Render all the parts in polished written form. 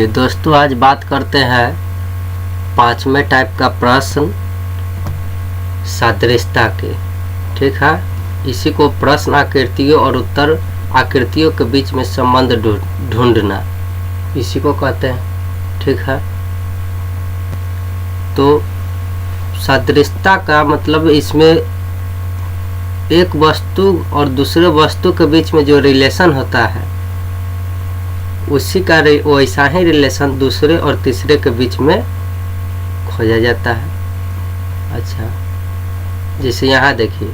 ये दोस्तों आज बात करते हैं पांचवें टाइप का प्रश्न सादृश्यता के। ठीक है, इसी को प्रश्न आकृतियों और उत्तर आकृतियों के बीच में संबंध ढूंढना इसी को कहते हैं। ठीक है, तो सादृश्यता का मतलब इसमें एक वस्तु और दूसरे वस्तु के बीच में जो रिलेशन होता है उसी का वैसा ही रिलेशन दूसरे और तीसरे के बीच में खोजा जाता है। अच्छा, जैसे यहाँ देखिए,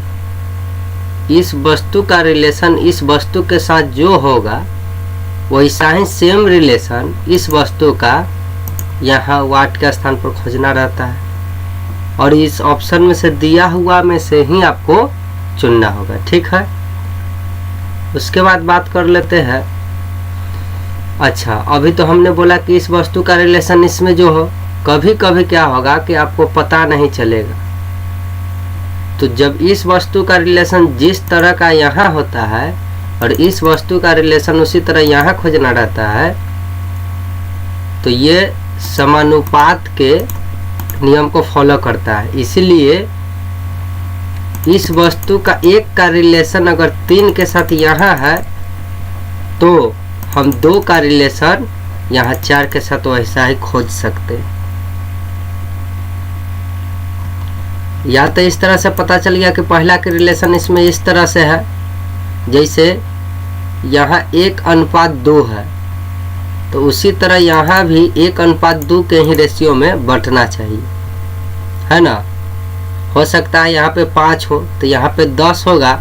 इस वस्तु का रिलेशन इस वस्तु के साथ जो होगा वैसा ही सेम रिलेशन इस वस्तु का यहाँ वाट के स्थान पर खोजना रहता है और इस ऑप्शन में से दिया हुआ में से ही आपको चुनना होगा। ठीक है, उसके बाद बात कर लेते हैं। अच्छा, अभी तो हमने बोला कि इस वस्तु का रिलेशन इसमें जो हो, कभी कभी क्या होगा कि आपको पता नहीं चलेगा। तो जब इस वस्तु का रिलेशन जिस तरह का यहाँ होता है और इस वस्तु का रिलेशन उसी तरह यहाँ खोजना रहता है तो ये समानुपात के नियम को फॉलो करता है। इसीलिए इस वस्तु का एक का रिलेशन अगर 3 के साथ यहाँ है तो हम 2 का रिलेशन यहाँ 4 के साथ वैसा ही खोज सकते हैं। या तो इस तरह से पता चल गया कि पहला के रिलेशन इसमें इस तरह से है, जैसे यहाँ 1:2 है तो उसी तरह यहाँ भी 1:2 के ही रेशियो में बंटना चाहिए, है ना। हो सकता है यहाँ पे 5 हो तो यहाँ पे 10 होगा,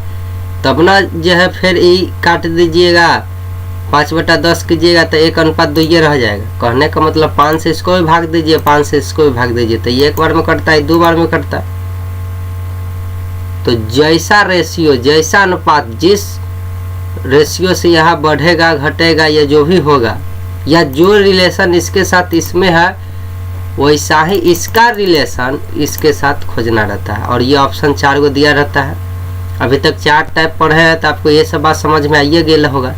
तब ना जो है फिर ई काट दीजिएगा 5/10 कीजिएगा तो 1:2 ये रह जाएगा। कहने का मतलब 5 से इसको भी भाग दीजिए, 5 से इसको भी भाग दीजिए, तो ये एक बार में कटता है, 2 बार में कटता है। तो जैसा रेशियो जैसा अनुपात जिस रेशियो से यहाँ बढ़ेगा घटेगा या जो भी होगा या जो रिलेशन इसके साथ इसमें है वैसा ही इसका रिलेशन इसके साथ खोजना रहता है। और ये ऑप्शन 4 को दिया रहता है। अभी तक 4 टाइप पढ़े हैं तो आपको ये सब बात समझ में आइए गया होगा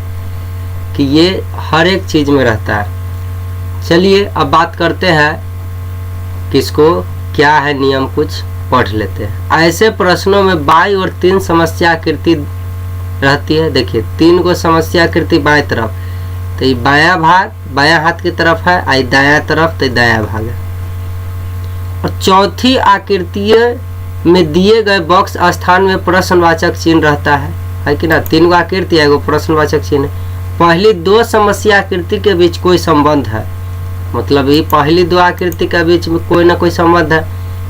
कि ये हर एक चीज में रहता है। चलिए अब बात करते हैं किसको क्या है नियम, कुछ पढ़ लेते हैं। ऐसे प्रश्नों में बाई और 3 समस्या आकृति रहती है। देखिए 3 को समस्या आकृति बाएं तरफ, तो ये बायां भाग बायां हाथ की तरफ है, आई दायां तरफ तो दायां भाग है। और चौथी आकृति में दिए गए बॉक्स स्थान में प्रश्नवाचक चिन्ह रहता है कि ना। 3 आकृति है, वो प्रश्नवाचक चिन्ह। पहली 2 समस्या आकृति के बीच कोई संबंध है, मतलब ये पहली 2 आकृति के बीच में कोई ना कोई संबंध है।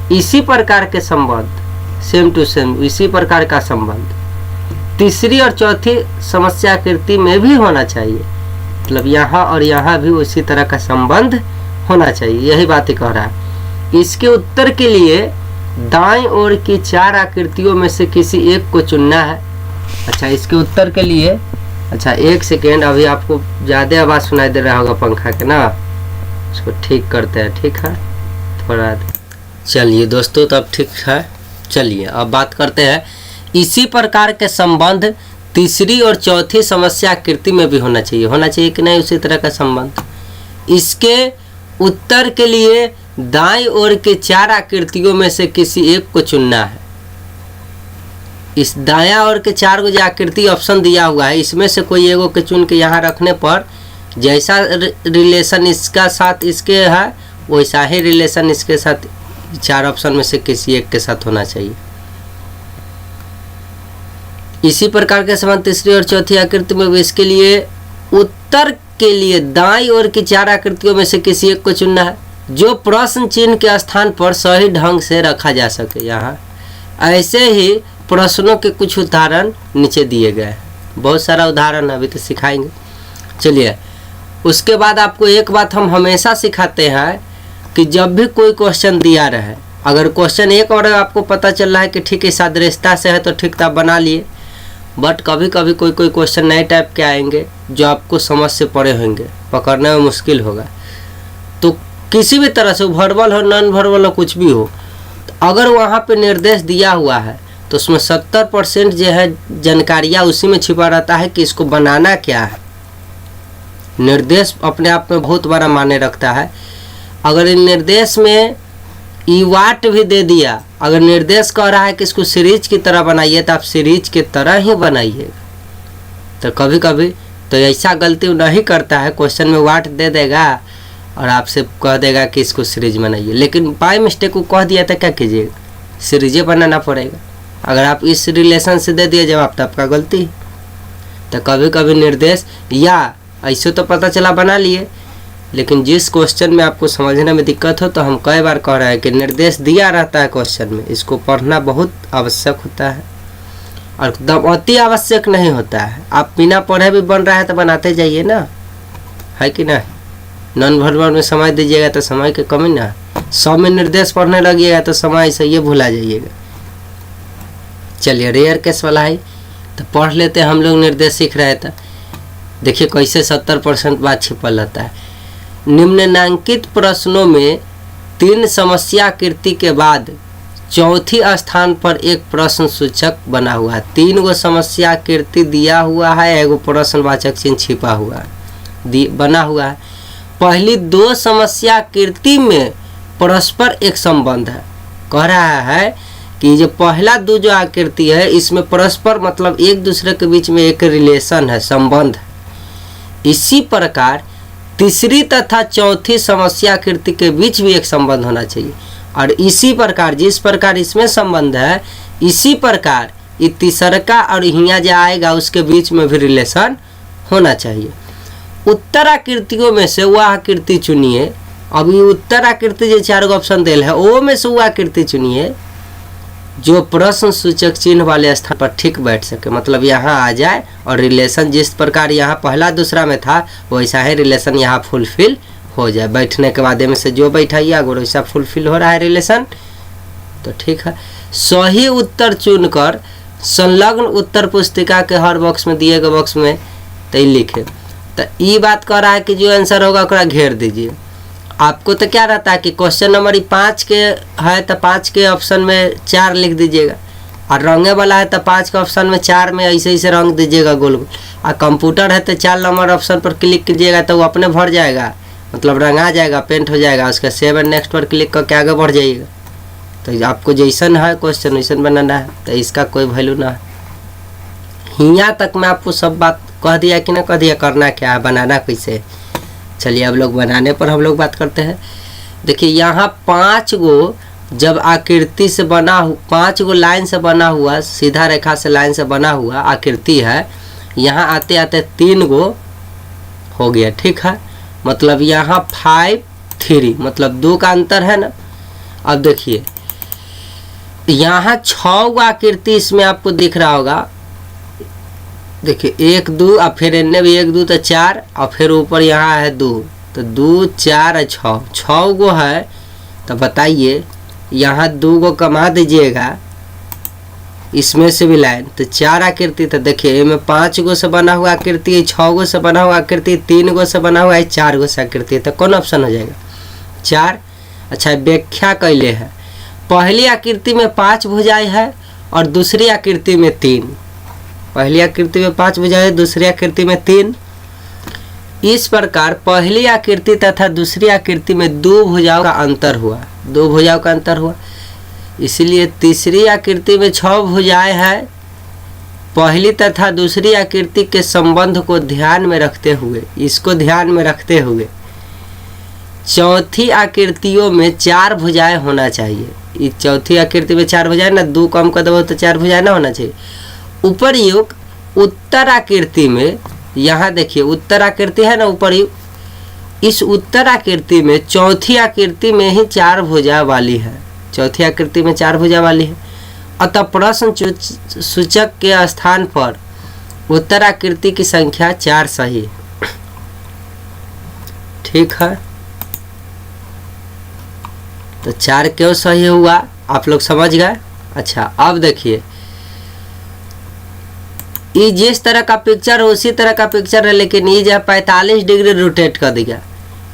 इसी प्रकार के संबंध सेम टू सेम इसी प्रकार का संबंध तीसरी और चौथी समस्या आकृति में भी होना चाहिए, मतलब यहाँ और यहाँ भी उसी तरह का संबंध होना चाहिए। यही बात ही कह रहा है। इसके उत्तर के लिए दाएं ओर की 4 आकृतियों में से किसी एक को चुनना है। अच्छा, इसके उत्तर के लिए, अच्छा 1 सेकेंड, अभी आपको ज़्यादा आवाज़ सुनाई दे रहा होगा पंखा के ना, उसको ठीक करते हैं। ठीक है, थोड़ा चलिए दोस्तों, तब ठीक है। चलिए अब बात करते हैं। इसी प्रकार के संबंध तीसरी और चौथी समस्या आकृति में भी होना चाहिए कि नहीं उसी तरह का संबंध। इसके उत्तर के लिए दाईं ओर के 4 आकृतियों में से किसी एक को चुनना है। इस दायां ओर के 4 को जो आकृति ऑप्शन दिया हुआ है इसमें से कोई एगो के चुन के यहाँ रखने पर जैसा रिलेशन इसका साथ इसके है वैसा ही रिलेशन इसके साथ 4 ऑप्शन में से किसी एक के साथ होना चाहिए। इसी प्रकार के संबंध तीसरी और चौथी आकृति में भी इसके लिए उत्तर के लिए दाईं ओर की 4 आकृतियों में से किसी एक को चुनना है जो प्रश्न चिन्ह के स्थान पर सही ढंग से रखा जा सके। यहाँ ऐसे ही प्रश्नों के कुछ उदाहरण नीचे दिए गए हैं, बहुत सारा उदाहरण अभी तो सिखाएंगे। चलिए उसके बाद आपको एक बात हम हमेशा सिखाते हैं कि जब भी कोई क्वेश्चन दिया रहे, अगर क्वेश्चन एक और आपको पता चल रहा है कि ठीक है सादृश्यता से है तो ठीक था बना लिए, बट कभी कभी कोई क्वेश्चन नए टाइप के आएंगे जो आपको समझ से पड़े होंगे, पकड़ने में मुश्किल होगा। तो किसी भी तरह से वर्बल हो नॉन वर्बल हो कुछ भी हो, तो अगर वहाँ पे निर्देश दिया हुआ है तो उसमें 70% जो है जानकारियाँ उसी में छिपा रहता है कि इसको बनाना क्या है। निर्देश अपने आप में बहुत बड़ा मायने रखता है। अगर इन निर्देश में ई वाट भी दे दिया, अगर निर्देश कह रहा है कि इसको सीरीज की तरह बनाइए तो आप सीरीज की तरह ही बनाइएगा। तो कभी कभी तो ऐसा गलती नहीं करता है, क्वेश्चन में वाट दे देगा और आपसे कह देगा कि इसको सीरीज बनाइए, लेकिन बाय मिस्टेक को कह दिया तो क्या कीजिएगा, सीरीजें बनाना पड़ेगा। अगर आप इस रिलेशन से दे दिए जवाब तो आपका गलती। तो कभी कभी निर्देश या ऐसे तो पता चला बना लिए, लेकिन जिस क्वेश्चन में आपको समझने में दिक्कत हो तो हम कई बार कह रहे हैं कि निर्देश दिया रहता है क्वेश्चन में, इसको पढ़ना बहुत आवश्यक होता है और एकदम अति आवश्यक नहीं होता है। आप बिना पढ़े भी बन रहा है तो बनाते जाइए ना, है कि नहीं। नॉन वर्बल में समय दीजिएगा तो समय की कमी ना, 100 में निर्देश पढ़ने लगिएगा तो समय से ये भुला जाइएगा। चलिए रेयर केस वाला है तो पढ़ लेते हैं। हम लोग निर्देश सीख रहे थे, देखिए कैसे 70% बात छिपल रहता है। निम्नलिखित प्रश्नों में 3 समस्याकृति के बाद चौथी स्थान पर एक प्रश्न सूचक बना हुआ है। 3 गो समस्याकृति दिया हुआ है, एगो प्रश्नवाचक चिन्ह छिपा हुआ है, बना हुआ है। पहली 2 समस्याकृति में परस्पर एक संबंध है। कह रहा है कि जो पहला 2 जो आकृति है इसमें परस्पर मतलब एक दूसरे के बीच में एक रिलेशन है, संबंध है। इसी प्रकार तीसरी तथा चौथी समस्याकृति के बीच भी एक संबंध होना चाहिए, और इसी प्रकार जिस प्रकार इसमें संबंध है इसी प्रकार ये तीसरा और यहाँ जो आएगा उसके बीच में भी रिलेशन होना चाहिए। उत्तराकृतियों में से वह आकृति चुनिए। अब ये उत्तराकृति जो 4 ऑप्शन दिल है वो में से वह आकृति चुनिए जो प्रश्न सूचक चिन्ह वाले स्थान पर ठीक बैठ सके, मतलब यहाँ आ जाए और रिलेशन जिस प्रकार यहाँ पहला दूसरा में था वैसा ही रिलेशन यहाँ फुलफिल हो जाए। बैठने के बाद में से जो बैठाइए अगर वैसा फुलफिल हो रहा है रिलेशन तो ठीक है। सही उत्तर चुनकर संलग्न उत्तर पुस्तिका के हर बॉक्स में दिए गए बॉक्स में तो लिखे। तो ये बात कर रहा है कि जो आंसर होगा उसका घेर दीजिए। आपको तो क्या रहता है कि क्वेश्चन नंबर 5 के है तो 5 के ऑप्शन में 4 लिख दीजिएगा, और रंगे वाला है तो 5 के ऑप्शन में 4 में ऐसे ऐसे रंग दीजिएगा गोल गोल। और कंप्यूटर है तो 4 नंबर ऑप्शन पर क्लिक कीजिएगा तो वो अपने भर जाएगा, मतलब रंगा जाएगा, पेंट हो जाएगा। उसका सेव एंड नेक्स्ट पर क्लिक करके आगे बढ़ जाइएगा। तो आपको जैसन है क्वेश्चन वैसन बनाना है, तो इसका कोई वैल्यू ना है। यहाँ तक मैं आपको सब बात कह दिया कि ना कह दिया, करना क्या है, बनाना कैसे। चलिए अब लोग बनाने पर हम लोग बात करते हैं। देखिए यहाँ 5 गो जब आकृति से बना 5 गो लाइन से बना हुआ, सीधा रेखा से लाइन से बना हुआ आकृति है। यहाँ आते आते 3 गो हो गया, ठीक है। मतलब यहाँ 5 3 मतलब 2 का अंतर है ना। अब देखिए यहाँ 6 गो आकृति इसमें आपको दिख रहा होगा। देखिए 1 2 और फिर इन्हें भी 1 2 तो 4 और फिर ऊपर यहाँ है 2, तो 2 4 और 6 गो है। तो बताइए यहाँ 2 गो कमा दीजिएगा इसमें से भी लाइन, तो 4 आकृति। तो देखिए इनमें 5 गो से बना हुआ आकृति है, 6 गो से बना हुआ आकृति, 3 गो से बना हुआ है, 4 गो से आकृति। तो कौन ऑप्शन हो जाएगा 4। अच्छा व्याख्या कैले है, पहली आकृति में 5 भुजाएं है और दूसरी आकृति में 3। पहली आकृति में 5 भुजाएं, दूसरी आकृति में 3। इस प्रकार पहली आकृति तथा दूसरी आकृति में 2 भुजाओं का अंतर हुआ, 2 भुजाओं का अंतर हुआ। इसलिए तीसरी आकृति में 6 भुजाएं हैं। पहली तथा दूसरी आकृति के संबंध को ध्यान में रखते हुए, इसको ध्यान में रखते हुए चौथी आकृतियों में 4 भुजाएं होना चाहिए। इस चौथी आकृति में 4 भुजाएं ना, 2 कम कर दो तो 4 भुजाएं ना होना चाहिए। उपर्युक्त उत्तर आकृति में, यहाँ देखिए उत्तर आकृति है ना उपर्युक्त, इस उत्तर आकृति में चौथी आकृति में ही 4 भुजा वाली है, चौथी आकृति में 4 भुजा वाली है। अतः प्रश्न सूचक के स्थान पर उत्तर आकृति की संख्या 4 सही, ठीक है। तो 4 क्यों सही हुआ आप लोग समझ गए। अच्छा अब देखिए ये जिस तरह का पिक्चर है उसी तरह का पिक्चर है, लेकिन ये जो 45 डिग्री रोटेट कर दिया।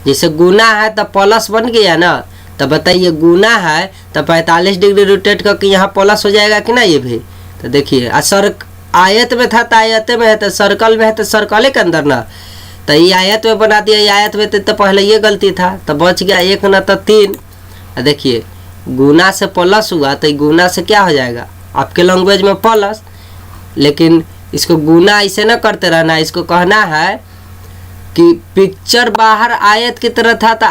जैसे गुना है तो प्लस बन गया ना, तो बताइए गुना है तो 45 डिग्री रोटेट करके यहाँ प्लस हो जाएगा कि ना ये भी। तो देखिए आयत में था तो आयत में है, तो सर्कल में है तो सर्कल के अंदर ना, तो ये आयत में बना दिया, ये आयत में तो पहले ये गलती था, तो बच गया 1 न तो 3। देखिए गुना से प्लस हुआ तो गुना से क्या हो जाएगा आपके लैंग्वेज में प्लस, लेकिन इसको गुना ऐसे ना करते रहना, इसको कहना है कि पिक्चर बाहर आयत की तरह था तो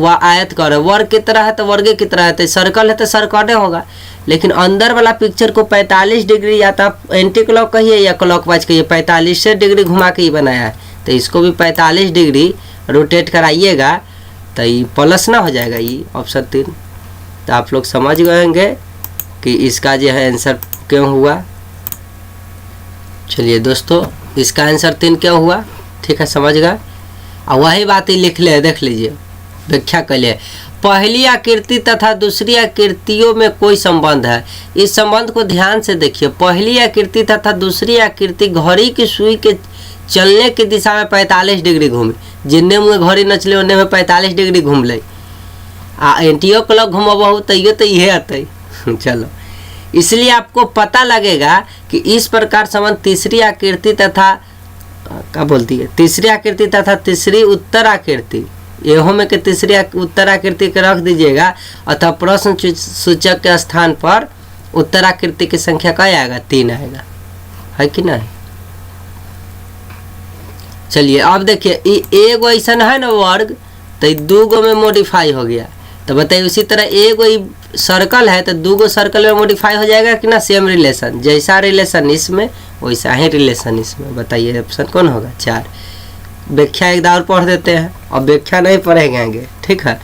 आयत करे, वर्ग की तरह है तो वर्ग की तरह है, तो सर्कल है तो सर्कल होगा। लेकिन अंदर वाला पिक्चर को 45 डिग्री या तो एंटी क्लॉक कहिए या क्लॉकवाइज कहिए, 45 डिग्री घुमा के ही बनाया है, तो इसको भी 45 डिग्री रोटेट कराइएगा तो ये प्लस ना हो जाएगा, ये ऑप्शन 3। तो आप लोग समझ गए होंगे कि इसका जो है आंसर क्यों हुआ। चलिए दोस्तों, इसका आंसर 3 क्यों हुआ, ठीक है, समझ गए। और वही बात ही लिख ले, देख लीजिए, व्याख्या कर लिए। पहली आकृति तथा दूसरी आकृतियों में कोई संबंध है, इस संबंध को ध्यान से देखिए। पहली आकृति तथा दूसरी आकृति घड़ी की सुई के चलने की दिशा में 45 डिग्री घूमी, जिन्ने मुँह घड़ी न चले उन्ने में 45 डिग्री घूम ले, आ एंटियो क्लॉक घूमबहू तैयो तो ये आते। चलो, इसलिए आपको पता लगेगा कि इस प्रकार संबंध तीसरी आकृति तथा क्या बोलती है, तीसरी आकृति तथा तीसरी उत्तर आकृति, एहो में के तीसरी उत्तर आकृति के रख दीजिएगा, अतः प्रश्न सूचक के स्थान पर उत्तर आकृति की संख्या क्या आएगा, 3 आएगा, है कि नहीं। चलिए अब देखिए, एगो ऐसा है ना वर्ग, तो 2 गो में मॉडिफाई हो गया, तो बताइए उसी तरह एगो सर्कल है तो 2 गो सर्कल में मॉडिफाई हो जाएगा कि ना, सेम रिलेशन, जैसा रिलेशन इसमें वैसा ही रिलेशन इसमें। बताइए ऑप्शन कौन होगा, 4। व्याख्या एक बार और पढ़ देते हैं, और व्याख्या नहीं पढ़ेंगे, ठीक है।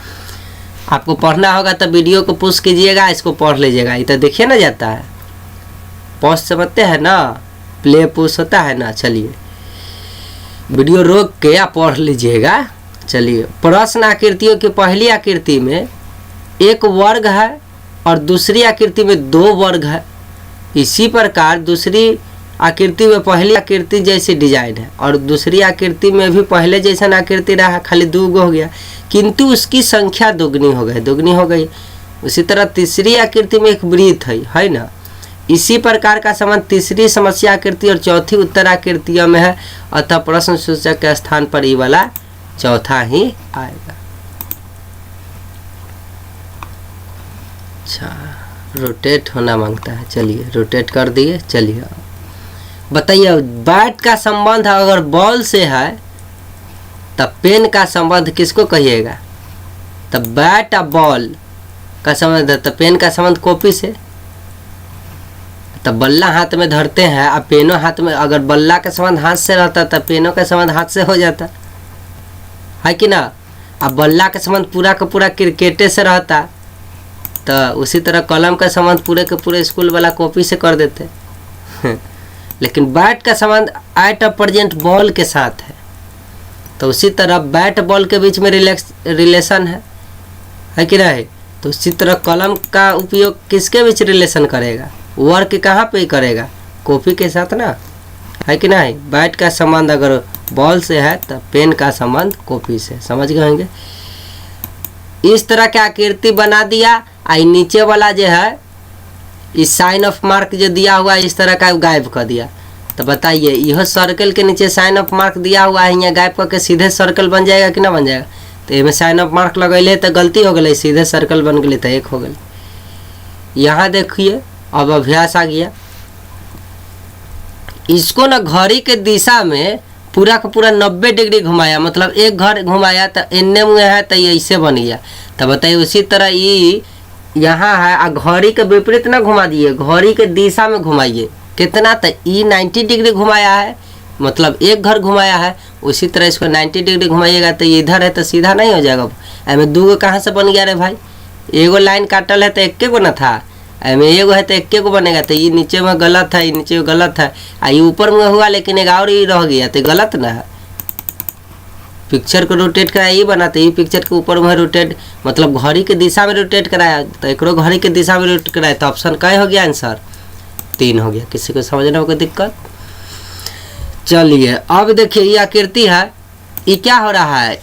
आपको पढ़ना होगा तो वीडियो को पुश कीजिएगा, इसको पढ़ लीजिएगा। ये तो देखिए ना जाता है, पॉज समझते हैं ना, प्ले पुश होता है ना। चलिए वीडियो रोक के आप पढ़ लीजिएगा। चलिए, प्रश्न आकृतियों की पहली आकृति में एक वर्ग है और दूसरी आकृति में 2 वर्ग है, इसी प्रकार दूसरी आकृति में पहली आकृति जैसी डिजाइन है और दूसरी आकृति में भी पहले जैसा आकृति रहा, खाली 2 गो हो गया, किंतु उसकी संख्या दुगनी हो गई। उसी तरह तीसरी आकृति में एक वृत्त है ना। इसी प्रकार का संबंध तीसरी समस्या आकृति और चौथी उत्तर आकृतियों में है, अतः प्रश्न सूचक के स्थान पर ये वाला चौथा ही आएगा। अच्छा, रोटेट होना मांगता है, चलिए रोटेट कर दिए। चलिए बताइए, बैट का संबंध अगर बॉल से है तब पेन का संबंध किसको कहिएगा, तब बैट और बॉल का संबंध है, तब पेन का संबंध कॉपी से। तब बल्ला हाथ में धरते हैं और पेनों हाथ में, अगर बल्ला का संबंध हाथ से रहता तब पेनों का संबंध हाथ से हो जाता है कि ना। अब बल्ला का संबंध पूरा का पूरा क्रिकेटे से रहता, तो उसी तरह कलम का संबंध पूरे के पूरे स्कूल वाला कॉपी से कर देते। लेकिन बैट का संबंध एट अ प्रेजेंट बॉल के साथ है, तो उसी तरह बैट बॉल के बीच में रिलेशन है कि नहीं। तो उसी तरह कलम का उपयोग किसके बीच रिलेशन करेगा, वर्क कहाँ पे करेगा, कॉपी के साथ ना, है कि नहीं। बैट का संबंध अगर बॉल से है तो पेन का संबंध कॉपी से, समझ गए होंगे। इस तरह की आकृति बना दिया, आई नीचे वाला जो है इस साइन ऑफ मार्क जो दिया हुआ है इस तरह का गायब कर दिया। तो बताइए, यह सर्कल के नीचे साइन ऑफ मार्क दिया हुआ है, यहाँ गायब करके सीधे सर्कल बन जाएगा कि ना बन जाएगा। तो इसमें साइन ऑफ मार्क लगैले तो गलती हो गई, सीधे सर्कल बन गई तो 1 हो गई। यहाँ देखिए अब अभ्यास आ गया, इसको ना घड़ी के दिशा में पूरा का पूरा 90 डिग्री घुमाया, मतलब एक घर घुमाया तो इन्ने मुँह है तो ये ऐसे बन गया। तो बताइए उसी तरह ये यहाँ है, आ घड़ी के विपरीत ना घुमा दिए, घड़ी के दिशा में घुमाइए कितना, तो ये 90 डिग्री घुमाया है, मतलब एक घर घुमाया है। उसी तरह इसको 90 डिग्री घुमाइएगा तो ये इधर है तो सीधा नहीं हो जाएगा। एमें 2 गो कहाँ से बन गया रे भाई, एगो लाइन काटल है तो 1 गो ना था, एमें एगो है तो 1 गो बनेगा। तो ये नीचे में गलत है, ये नीचे में गलत है, आ ये ऊपर में हुआ लेकिन एक और ही रह गया तो गलत ना है। पिक्चर को रोटेट कराया ये बनाते, ये पिक्चर के ऊपर में रोटेट, मतलब घड़ी के दिशा में रोटेट कराया, तो एक घड़ी के दिशा में रोटेट कराया, तो ऑप्शन क्या हो गया, आंसर 3 हो गया। किसी को समझने में कोई दिक्कत। चलिए अब देखिए, ये आकृति है, ये क्या हो रहा है,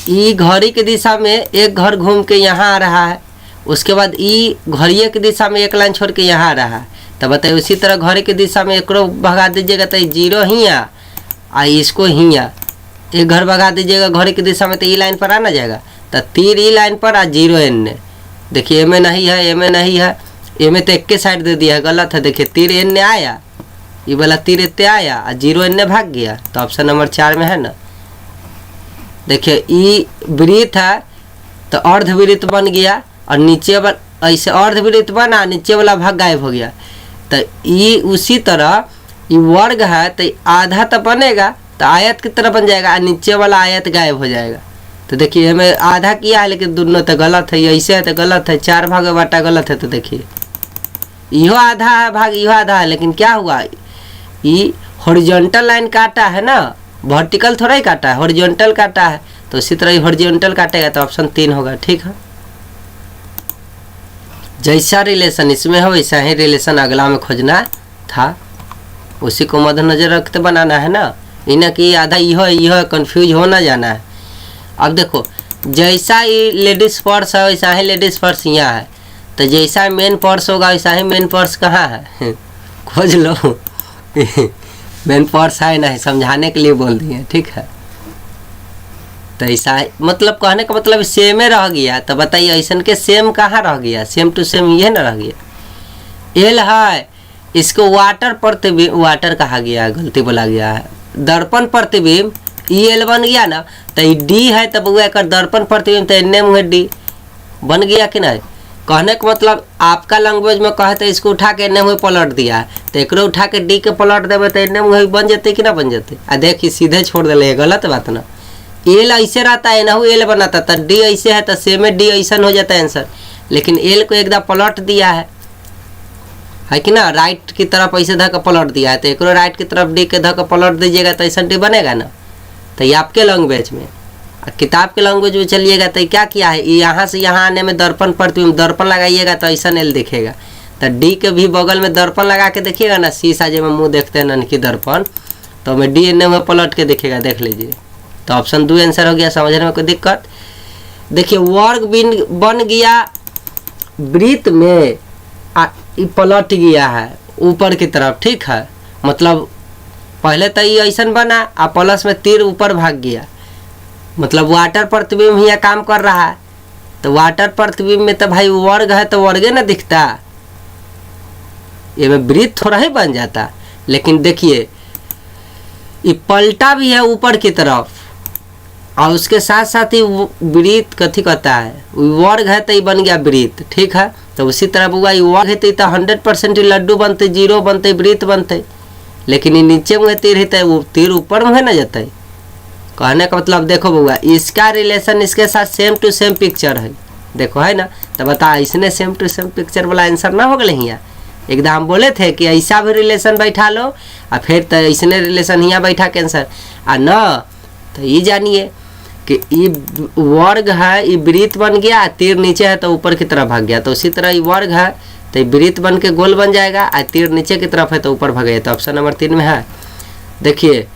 ये घड़ी की दिशा में एक घर घूम के यहाँ आ रहा है, उसके बाद ये घड़िए की दिशा में एक लाइन छोड़ के यहाँ आ रहा है। तो बताइए उसी तरह घड़ी की दिशा में एक भगा दीजिएगा तो 0 ही आ इसको ही आ, एक घर भगा दीजिएगा घड़ी की दिशा में तो ई लाइन पर आना जाएगा, तो तीर ई लाइन पर आ 0 एन। देखिए ए में नहीं है, ए में नहीं है, ए में तो एक के साइड दे दिया है, गलत है। देखिए तीर एन आया, ये वाला तीर इतने आया और 0 एन भाग गया, तो ऑप्शन नंबर 4 में है ना। देखिए ई वृत्त है तो अर्धवृत्त बन गया, और नीचे वाला ऐसे अर्धवृत्त बना, नीचे वाला भाग गायब हो गया। तो ये उसी तरह ये वर्ग है तो आधा तो बनेगा, तो आयत की तरह बन जाएगा, और नीचे वाला आयत गायब हो जाएगा। तो देखिए हमें आधा किया है लेकिन दोनों तो गलत है, ऐसे है तो गलत है, 4 भाग में बांटा गलत है। तो देखिए इहो आधा है भाग, इहो आधा है, लेकिन क्या हुआ, ये हॉरिजॉन्टल लाइन काटा है ना, वर्टिकल थोड़ा ही काटा है, हॉरिजॉन्टल काटा है। तो इसी तरह हॉरिजॉन्टल काटेगा तो ऑप्शन 3 होगा। ठीक है, जैसा रिलेशन इसमें हो वैसा ही रिलेशन अगला में खोजना था, उसी को मद्देनजर रखते बनाना है ना, इन्हें कि आधा इहो कंफ्यूज हो ना जाना है। अब देखो जैसा ही लेडीज पर्स है वैसा ही लेडीज पर्स यहाँ है, तो जैसा मेन पर्स होगा वैसा ही मेन पर्स कहाँ है खोज लो मेन पर्स है नहीं, समझाने के लिए बोल दिए। ठीक है, तो ऐसा मतलब कहने का मतलब सेम रह गया। तो बताइए ऐसा के सेम कहाँ रह गया, सेम टू सेम ये ना रह गया। एल है, इसको वाटर प्रतिबिंब, वाटर कहा गया, गलती बोला गया है, दर्पण प्रतिबिंब ई एल बन गया ना। तो डी है तब वो एक दर्पण प्रतिबिंब, तो एन मुहे डी बन गया कि नहीं। कहने का मतलब आपका लैंग्वेज में कहे तो इसको उठा के एन मुहे पलट दिया है, तो एक उठा के डी के पलट देवे तो एन मुहे बन जाते कि ना बन जाते। आ देखिए सीधे छोड़ दिले, गलत बात ना। एल ऐसे रहता है, एनहू एल बनाता, तो डी ऐसे है तो सेम डी ऐसा हो जाता है आंसर, लेकिन एल को एकदम पलट दिया है कि ना, राइट की तरफ ऐसे धक्का पलट दिया है, तो एक राइट की तरफ डी के धक्का पलट दीजिएगा तो ऐसा डी बनेगा ना। तो ये आपके लैंग्वेज में, किताब के लैंग्वेज में चलिएगा तो क्या किया है, यहाँ से यहाँ आने में दर्पण प्रतिबिंब, दर्पण लगाइएगा तो ऐसा एल दिखेगा। तो डी के भी बगल में दर्पण लगा के देखिएगा ना, शीशा जब मुँह देखते हैं ननकी दर्पण, तो हमें डी एन में पलट के दिखेगा, देख लीजिए। तो ऑप्शन 2 आंसर हो गया, समझने में कोई दिक्कत। देखिए वर्ग बन गया वृत्त में, पलट गया है ऊपर की तरफ। ठीक है, मतलब पहले तो ये ऐसा बना, आ प्लस में तीर ऊपर भाग गया, मतलब वाटर प्रतिबिंब यहाँ काम कर रहा है। तो वाटर प्रतिबिंब में तो भाई वर्ग है तो वर्गे ना दिखता, ये में वृत्त थोड़ा ही बन जाता। लेकिन देखिए ये पलटा भी है ऊपर की तरफ, और उसके साथ साथ ही वृत्त कथी कहता है, वर्ग है तो ये बन गया वृत्त। ठीक है, तो उसी तरह हुआ ये वर्ग है तो 100% लड्डू बनते, 0 बनते, वृत्त बनते, लेकिन ये नीचे में तीर है वो तीर ऊपर में ना जाता है। कहने का मतलब देखो बउआ, इसका रिलेशन इसके साथ सेम टू सेम पिक्चर है, देखो है ना। तो बता इसने सेम टू सेम पिक्चर वाला आंसर ना हो गए यहाँ, एकदम हम बोले थे कि ऐसा भी रिलेशन बैठा लो और फिर तो इसने रिलेशन यहाँ बैठा के आंसर आ न। तो ये जानिए कि ये वर्ग है, ये वृत्त बन गया, तीर नीचे है तो ऊपर की तरफ भाग गया। तो उसी तरह ये वर्ग है तो वृत्त बन के गोल बन जाएगा, और तीर नीचे की तरफ है तो ऊपर भागेगा। तो ऑप्शन नंबर 3 में है। देखिए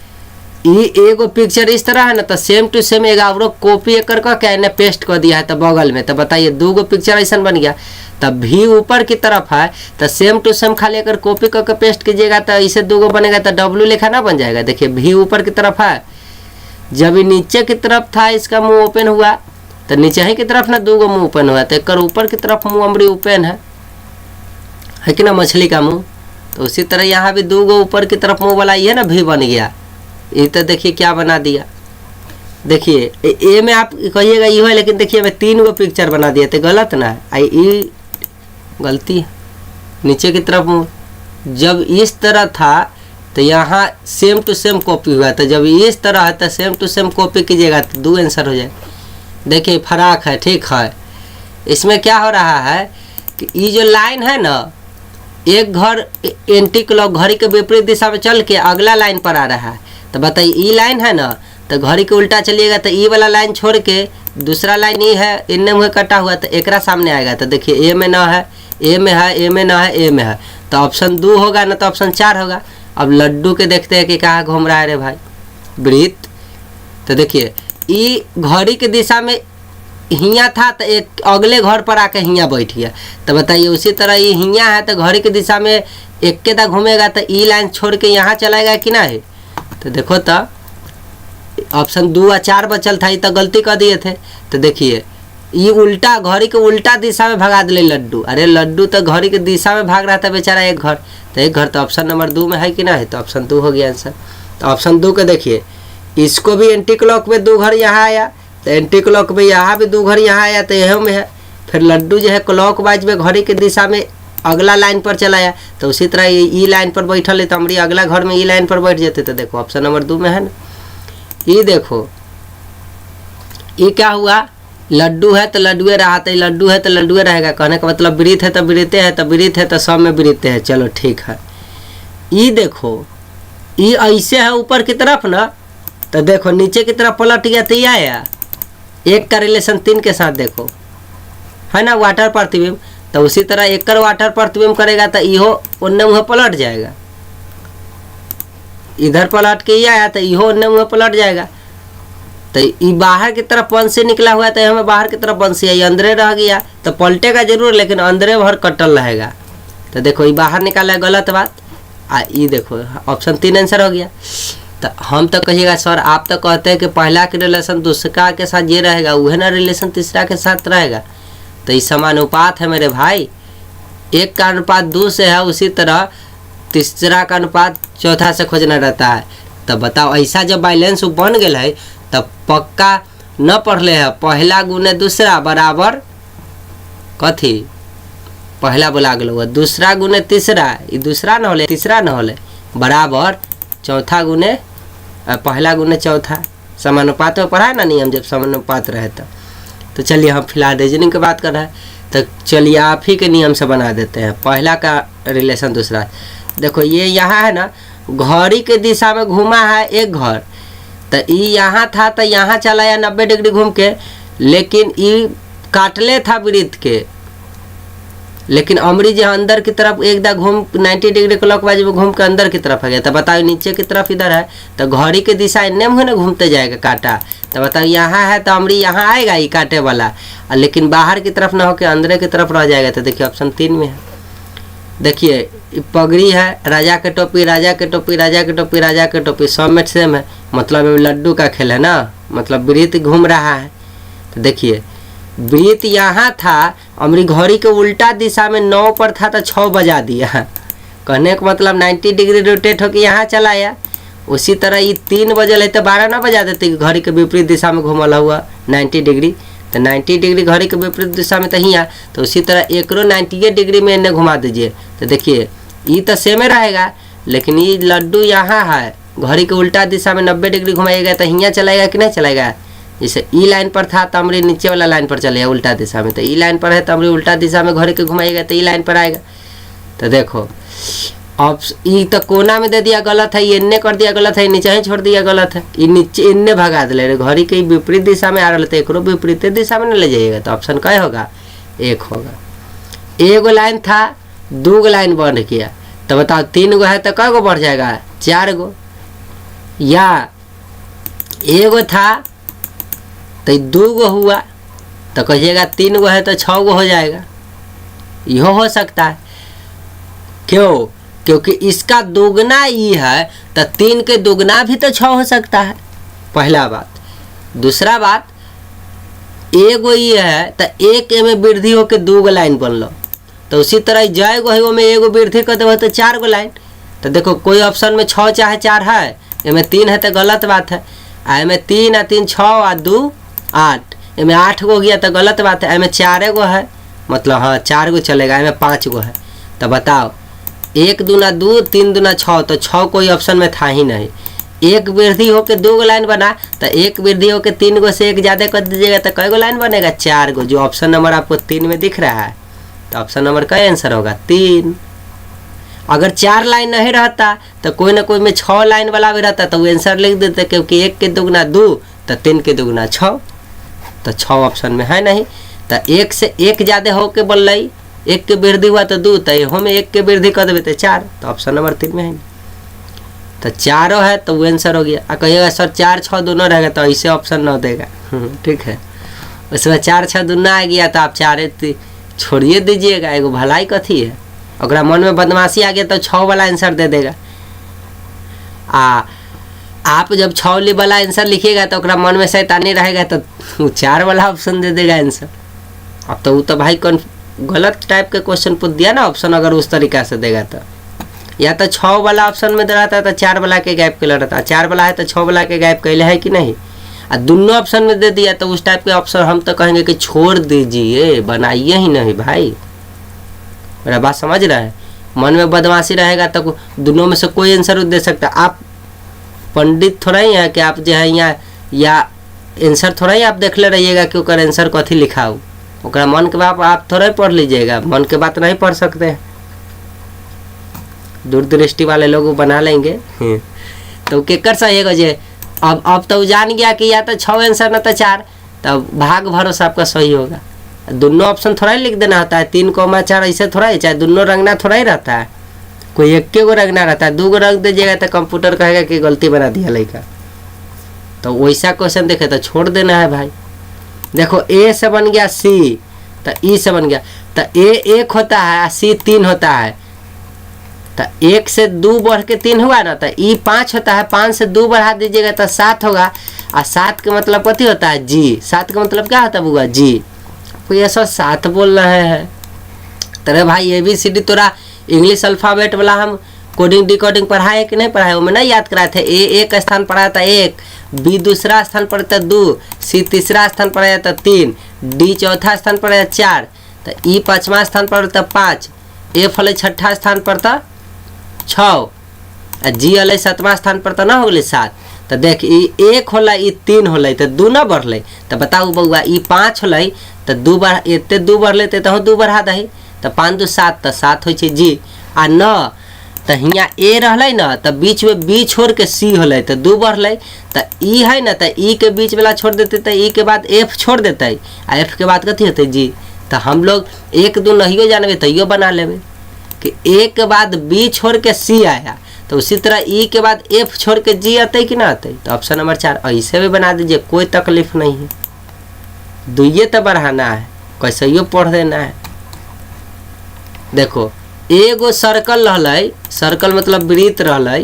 ये एगो पिक्चर इस तरह है ना, तो सेम टू सेम एक और कॉपी एक करके पेस्ट कर दिया है तो बगल में। तो बताइए 2 गो पिक्चर ऐसा बन गया, तब भी ऊपर की तरफ है तो सेम टू सेम खाली अगर कॉपी करके पेस्ट कीजिएगा तो इसे 2 गो बनेगा, तो डब्ल्यू लिखा ना बन जाएगा। देखिए भी ऊपर की तरफ है, जब ये नीचे की तरफ था इसका मुंह ओपन हुआ तो नीचे ही की तरफ ना 2 गो मुंह ओपन हुआ, तो एक ऊपर की तरफ मुंह अमरी ओपन है कि ना, मछली का मुंह। तो उसी तरह यहाँ भी 2 गो ऊपर की तरफ मुंह वाला ये ना भी बन गया। ये तो देखिए क्या बना दिया, देखिए ए में आप कहिएगा ये है, लेकिन देखिए मैं 3 गो पिक्चर बना दिया, तो गलत ना है, ये गलती है। नीचे की तरफ मुंह जब इस तरह था तो यहाँ सेम टू सेम कॉपी हुआ, तो जब इस तरह है तो सेम टू सेम कॉपी कीजिएगा तो 2 आंसर हो जाए। देखिए फराक है, ठीक है। इसमें क्या हो रहा है कि ये जो लाइन है ना, एक घर एंटी क्लॉक घड़ी के विपरीत दिशा में चल के अगला लाइन पर आ रहा है। तो बताइए ई लाइन है ना, तो घड़ी के उल्टा चलिएगा तो ई वाला लाइन छोड़ के दूसरा लाइन ई है, इनने मुँह कटा हुआ तो एकरा सामने आएगा। तो देखिए ए में ना है, ए में है, ए में ना है, ए में है, तो ऑप्शन 2 होगा ना, तो ऑप्शन 4 होगा। अब लड्डू के देखते हैं कि कहाँ घूम रहा है रे भाई, वृत्त। तो देखिए ई घड़ी की दिशा में हिया था तो एक अगले घर पर आके हिया बैठ गया। तो बताइए उसी तरह ये हिया है तो घड़ी की दिशा में एक के दा घूमेगा तो ई लाइन छोड़ के यहाँ चलाएगा कि ना है। तो देखो तो ऑप्शन 2 और 4 बचल था, ये तो गलती कर दिए थे। तो देखिए ये उल्टा घड़ी के उल्टा दिशा में भगा दिले लड्डू। अरे लड्डू तो घड़ी के दिशा में भाग रहा था बेचारा एक घर, तो एक घर तो ऑप्शन नंबर 2 में है कि ना है, तो ऑप्शन 2 हो गया आंसर। तो ऑप्शन 2 के देखिए, इसको भी एंटी क्लॉक में 2 घर यहाँ आया, तो एंटी क्लॉक में यहाँ भी 2 घर यहाँ आया, तो यह में है। फिर लड्डू जो है क्लॉक वाइज में घड़ी की दिशा में अगला लाइन पर चलाया, तो उसी तरह ये ई लाइन पर बैठल है, तो हमारी अगला घर में ई लाइन पर बैठ जाते। तो देखो ऑप्शन नंबर 2 में है ना। ये देखो ये क्या हुआ, लड्डू है तो लड्डुए रहा, तो लड्डू है तो लड्डुए रहेगा। कहने का मतलब वृत्त है तो वृत्ते है, तो वृत्त है तो सब में वृत्ते है। चलो ठीक है। ये देखो ये ऐसे है ऊपर की तरफ ना, तो देखो नीचे की तरफ पलट गया, तो ये आया एक का रिलेशन 3 के साथ, देखो है ना वाटर प्रतिबिंब। तो उसी तरह एक कर वाटर प्रतिबिंब करेगा तो इहो उन्ने मुँह पलट जाएगा, इधर पलट के ये आया तो इहो उन्ने मुँह पलट जाएगा। तो ये बाहर की तरफ वन से निकला हुआ है, तो हमें बाहर की तरफ वन से ये अंदर रह गया, तो पलटेगा जरूर लेकिन अंदर भर कटल रहेगा। तो देखो ये बाहर निकाला है, गलत बात। ये देखो ऑप्शन 3 आंसर हो गया। तो हम तो कहिएगा सर आप तो कहते हैं कि पहला के रिलेशन दूसरा के साथ ये रहेगा, वह ना रिलेशन तीसरा के साथ रहेगा। तो ये समानुपात है मेरे भाई, 1 का अनुपात 2 से है, उसी तरह तीसरा का अनुपात चौथा से खोजना रहता है। तो बताओ ऐसा जब बैलेंस बन गया है तब पक्का न पढ़ले है, पहला गुने दूसरा बराबर कथी, पहला बोला गया दूसरा गुने तीसरा, ये दूसरा न होले तीसरा न होले बराबर चौथा गुने पहला गुने चौथा। समानुपात में पढ़ा है ना नियम, जब समानुपात रहे तो चलिए हम फिलहाल रीजनिंग की बात कर रहे हैं, तो चलिए आप ही के नियम से बना देते हैं। पहला का रिलेशन दूसरा, देखो ये यहाँ है ना, घड़ी के दिशा में घूमा है एक घर, तो ये यहाँ था तो यहाँ चला या 90 डिग्री घूम के, लेकिन ये काटले था वृत्त के, लेकिन अमरी जो अंदर की तरफ एकदम घूम 90 डिग्री क्लॉकवाइज में घूम के अंदर की तरफ आ गया। तो बताओ नीचे की तरफ इधर है, तो घड़ी की दिशा इन्ने में ना घूमते जाएगा काटा। तो बताओ यहाँ है तो अमरी यहाँ आएगा ये काटे वाला, लेकिन बाहर की तरफ ना होकर अंदर की तरफ रह जाएगा। तो देखिए ऑप्शन 3 में है। देखिए पगड़ी है, राजा के टोपी राजा के टोपी राजा के टोपी राजा के टोपी, सब में सेम है, मतलब लड्डू का खेल है ना, मतलब वृत्त घूम रहा है। तो देखिए वृत्त यहाँ था, हमारी घड़ी के उल्टा दिशा में 9 पर था तो 6 बजा दिया, कहने का मतलब 90 डिग्री रोटेट होकर यहाँ चला आया। उसी तरह ये 3 बजल है तो 12 ना बजा देते, घड़ी के विपरीत दिशा में घूमला हुआ 90 डिग्री, तो 90 डिग्री घड़ी के विपरीत दिशा में तो ही आ, तो उसी तरह एक 90 डिग्री में इन्हें घुमा दीजिए। तो देखिए ये तो सेम रहेगा, लेकिन ये लड्डू यहाँ है घड़ी के उल्टा दिशा में 90 डिग्री घुमाइएगा तो यहाँ चलाएगा कि नहीं चलाएगा। जैसे ई लाइन पर था तो हमारे नीचे वाला लाइन पर चलेगा उल्टा दिशा में, तो ई लाइन पर है तो हमारे उल्टा दिशा में घड़ी के घुमाइएगा तो ई लाइन पर आएगा। तो देखो अब ये तो कोना में दे दिया गलत है, ये इन्ने कर दिया गलत है, नीचे ही छोड़ दिया गलत है, ये नीचे इन्ने भगा दिले, घड़ी के विपरीत दिशा में आ रहा, तो एक विपरीत दिशा में न ले जाइएगा। तो ऑप्शन क्या होगा, 1 होगा। एगो लाइन था 2 लाइन बन गया, तो बताओ 3 गो है तो कै गो बढ़ जाएगा, 4 गो, या एगो था तो 2 गो हुआ तो कहिएगा 3 गो है तो 6 गो हो जाएगा, यह हो सकता है। क्यों, क्योंकि इसका दोगुना ये है तो 3 के दोगुना भी तो 6 हो सकता है, पहला बात। दूसरा बात एगो ये है तो 1 में वृद्धि होकर 2 गो लाइन बनलो, तो उसी तरह जय गो है वो में एगो वृद्धि कर देव तो 4 गो लाइन। तो देखो कोई ऑप्शन में 6 चाहे 4 है, इनमें 3 है तो गलत बात है, इनमें 3 आ 3 6 आ 2 8, इनमें 8 गो गया तो गलत बात है, इनमें 4 गो है, मतलब हाँ 4 गो चलेगा, इनमें 5 गो है। तो बताओ 1 दूना 2 3 दूना 6, तो 6 कोई ऑप्शन में था ही नहीं। 1 वृद्धि होकर 2 गो लाइन बना, तो 1 वृद्धि होकर 3 गो से 1 ज़्यादा कर दीजिएगा तो कै गो लाइन बनेगा, 4 गो, जो ऑप्शन नंबर आपको 3 में दिख रहा है। तो ऑप्शन नंबर का आंसर होगा 3। अगर 4 लाइन नहीं रहता तो कोई ना कोई में 6 लाइन वाला भी रहता तो वो आंसर लिख देते, क्योंकि 1 के दोगुना 2 तो 3 के दोगुना 6, तो 6 ऑप्शन में है नहीं। तो 1 से 1 ज़्यादा होके बोल रही, 1 के वृद्धि हुआ तो 2, तो यहो में 1 के वृद्धि कर देते तो 4, तो ऑप्शन नंबर 3 में है। तो 4 है तो वो आंसर हो गया। कहिएगा सर 4 6 दोनों रहेगा तो ऐसे ऑप्शन न देगा, ठीक है। उसमें 4 6 दूना आ गया तो आप 4 छोड़िए दीजिएगा, एगो भलाई कथी है, अगर मन में बदमाशी आ गया तो 6 वाला आंसर दे देगा। आप जब 6 वाला आंसर लिखिएगा तो ओकरा मन में शैतानी रहेगा तो वो 4 वाला ऑप्शन दे देगा आंसर। अब तो वो तो भाई गलत टाइप के क्वेश्चन पूछ दिया ना ऑप्शन, अगर उस तरीका से देगा तो। या तो 6 वाला ऑप्शन में दे रहा था तो 4 वाला के गैप के रहता, 4 वाला है तो 6 वाला के गैप कैले है कि नहीं। और दोनों ऑप्शन में दे दिया तो उस टाइप के ऑप्शन हम तो कहेंगे कि छोड़ दीजिए, बनाइए ही नहीं भाई। मेरा बात समझ रहा है। मन में बदमाशी रहेगा तो दोनों में से कोई आंसर दे सकता। आप पंडित थोड़ा ही है कि आप जो है यहाँ या आंसर थोड़ा ही आप देख ले रहिएगा कि ओकर आंसर कथी लिखा हो, ओकरा मन के बात आप थोड़ा ही पढ़ लीजिएगा, मन के बात नहीं पढ़ सकते हैं। दूरदृष्टि वाले लोग बना लेंगे तो केकर सही है जे। अब तो जान गया कि या तो 6 आंसर ना तो 4, तब भाग भरोसा आपका सही होगा। दोनों ऑप्शन थोड़ा ही लिख देना होता है, 3,4 ऐसे थोड़ा ही, चाहे दोनों रंगना थोड़ा ही रहता है। कोई एक के गो रंगना रहता है, 2 गो रंग दीजिएगा तो कंप्यूटर कहेगा कि गलती बना दिया लड़का। तो वैसा क्वेश्चन देखे तो छोड़ देना है भाई। देखो ए से बन गया सी तो ई से बन गया, तो ए 1 होता है, सी 3 होता है। तो 1 से 2 बढ़ के 3 हुआ ना, तो ई 5 होता है, 5 से 2 बढ़ा दीजिएगा तो 7 होगा। और 7 का मतलब कथी होता है जी, 7 का मतलब क्या होता है बुआ जी। कोई ऐसा 7 बोल रहे हैं तेरे भाई। ABCD तोरा इंग्लिश अल्फ़ाबेट वाला हम कोडिंग डिकोडिंग पढ़ाए कि नहीं पढ़ाए, वो में नहीं याद कराए थे। ए 1 स्थान पढ़ाया था 1, बी दूसरा स्थान पर था 2, सी तीसरा स्थान पर आया था 3, डी चौथा स्थान पर आया 4, तो ई 5वां स्थान पर था 5, एफ वाले 6ठा स्थान पर था 6, जी वाले 7वां स्थान पर था ना हो गए 7। तो देख ई 1 होला, ई 3 होला, तो 2 ना बढ़ल। तो बताऊ बउआ ई 5 होला तो 2 बढ़ एते 2 बढ़ले तो 2 बढ़ा दही, तो 5 2 7 तो 7 हो जी। आ न तो हियाँ ए रहलै ना, तो बीच में बी छोड़ के सी होलै तो 2 बढ़लै। तो ई है ना, तो ई के बीच वाला छोड़ देते तो ई के बाद एफ छोड़ देते, आ एफ के बाद कथी होते जी। तो हम लोग 1 2 नहीं जानबे तैयो बना लेबे कि ए के बाद बी छोड़ के सी आया, तो उसी तरह ई के बाद एफ छोड़ के जी आते कि ना आते। तो ऑप्शन नंबर 4 ऐसे भी बना दीजिए, कोई तकलीफ नहीं है। दुइये तो बढ़ाना है, कैसे पढ़ देना है। देखो एगो सर्कल रहलै, सर्कल मतलब वृत्त रहलै,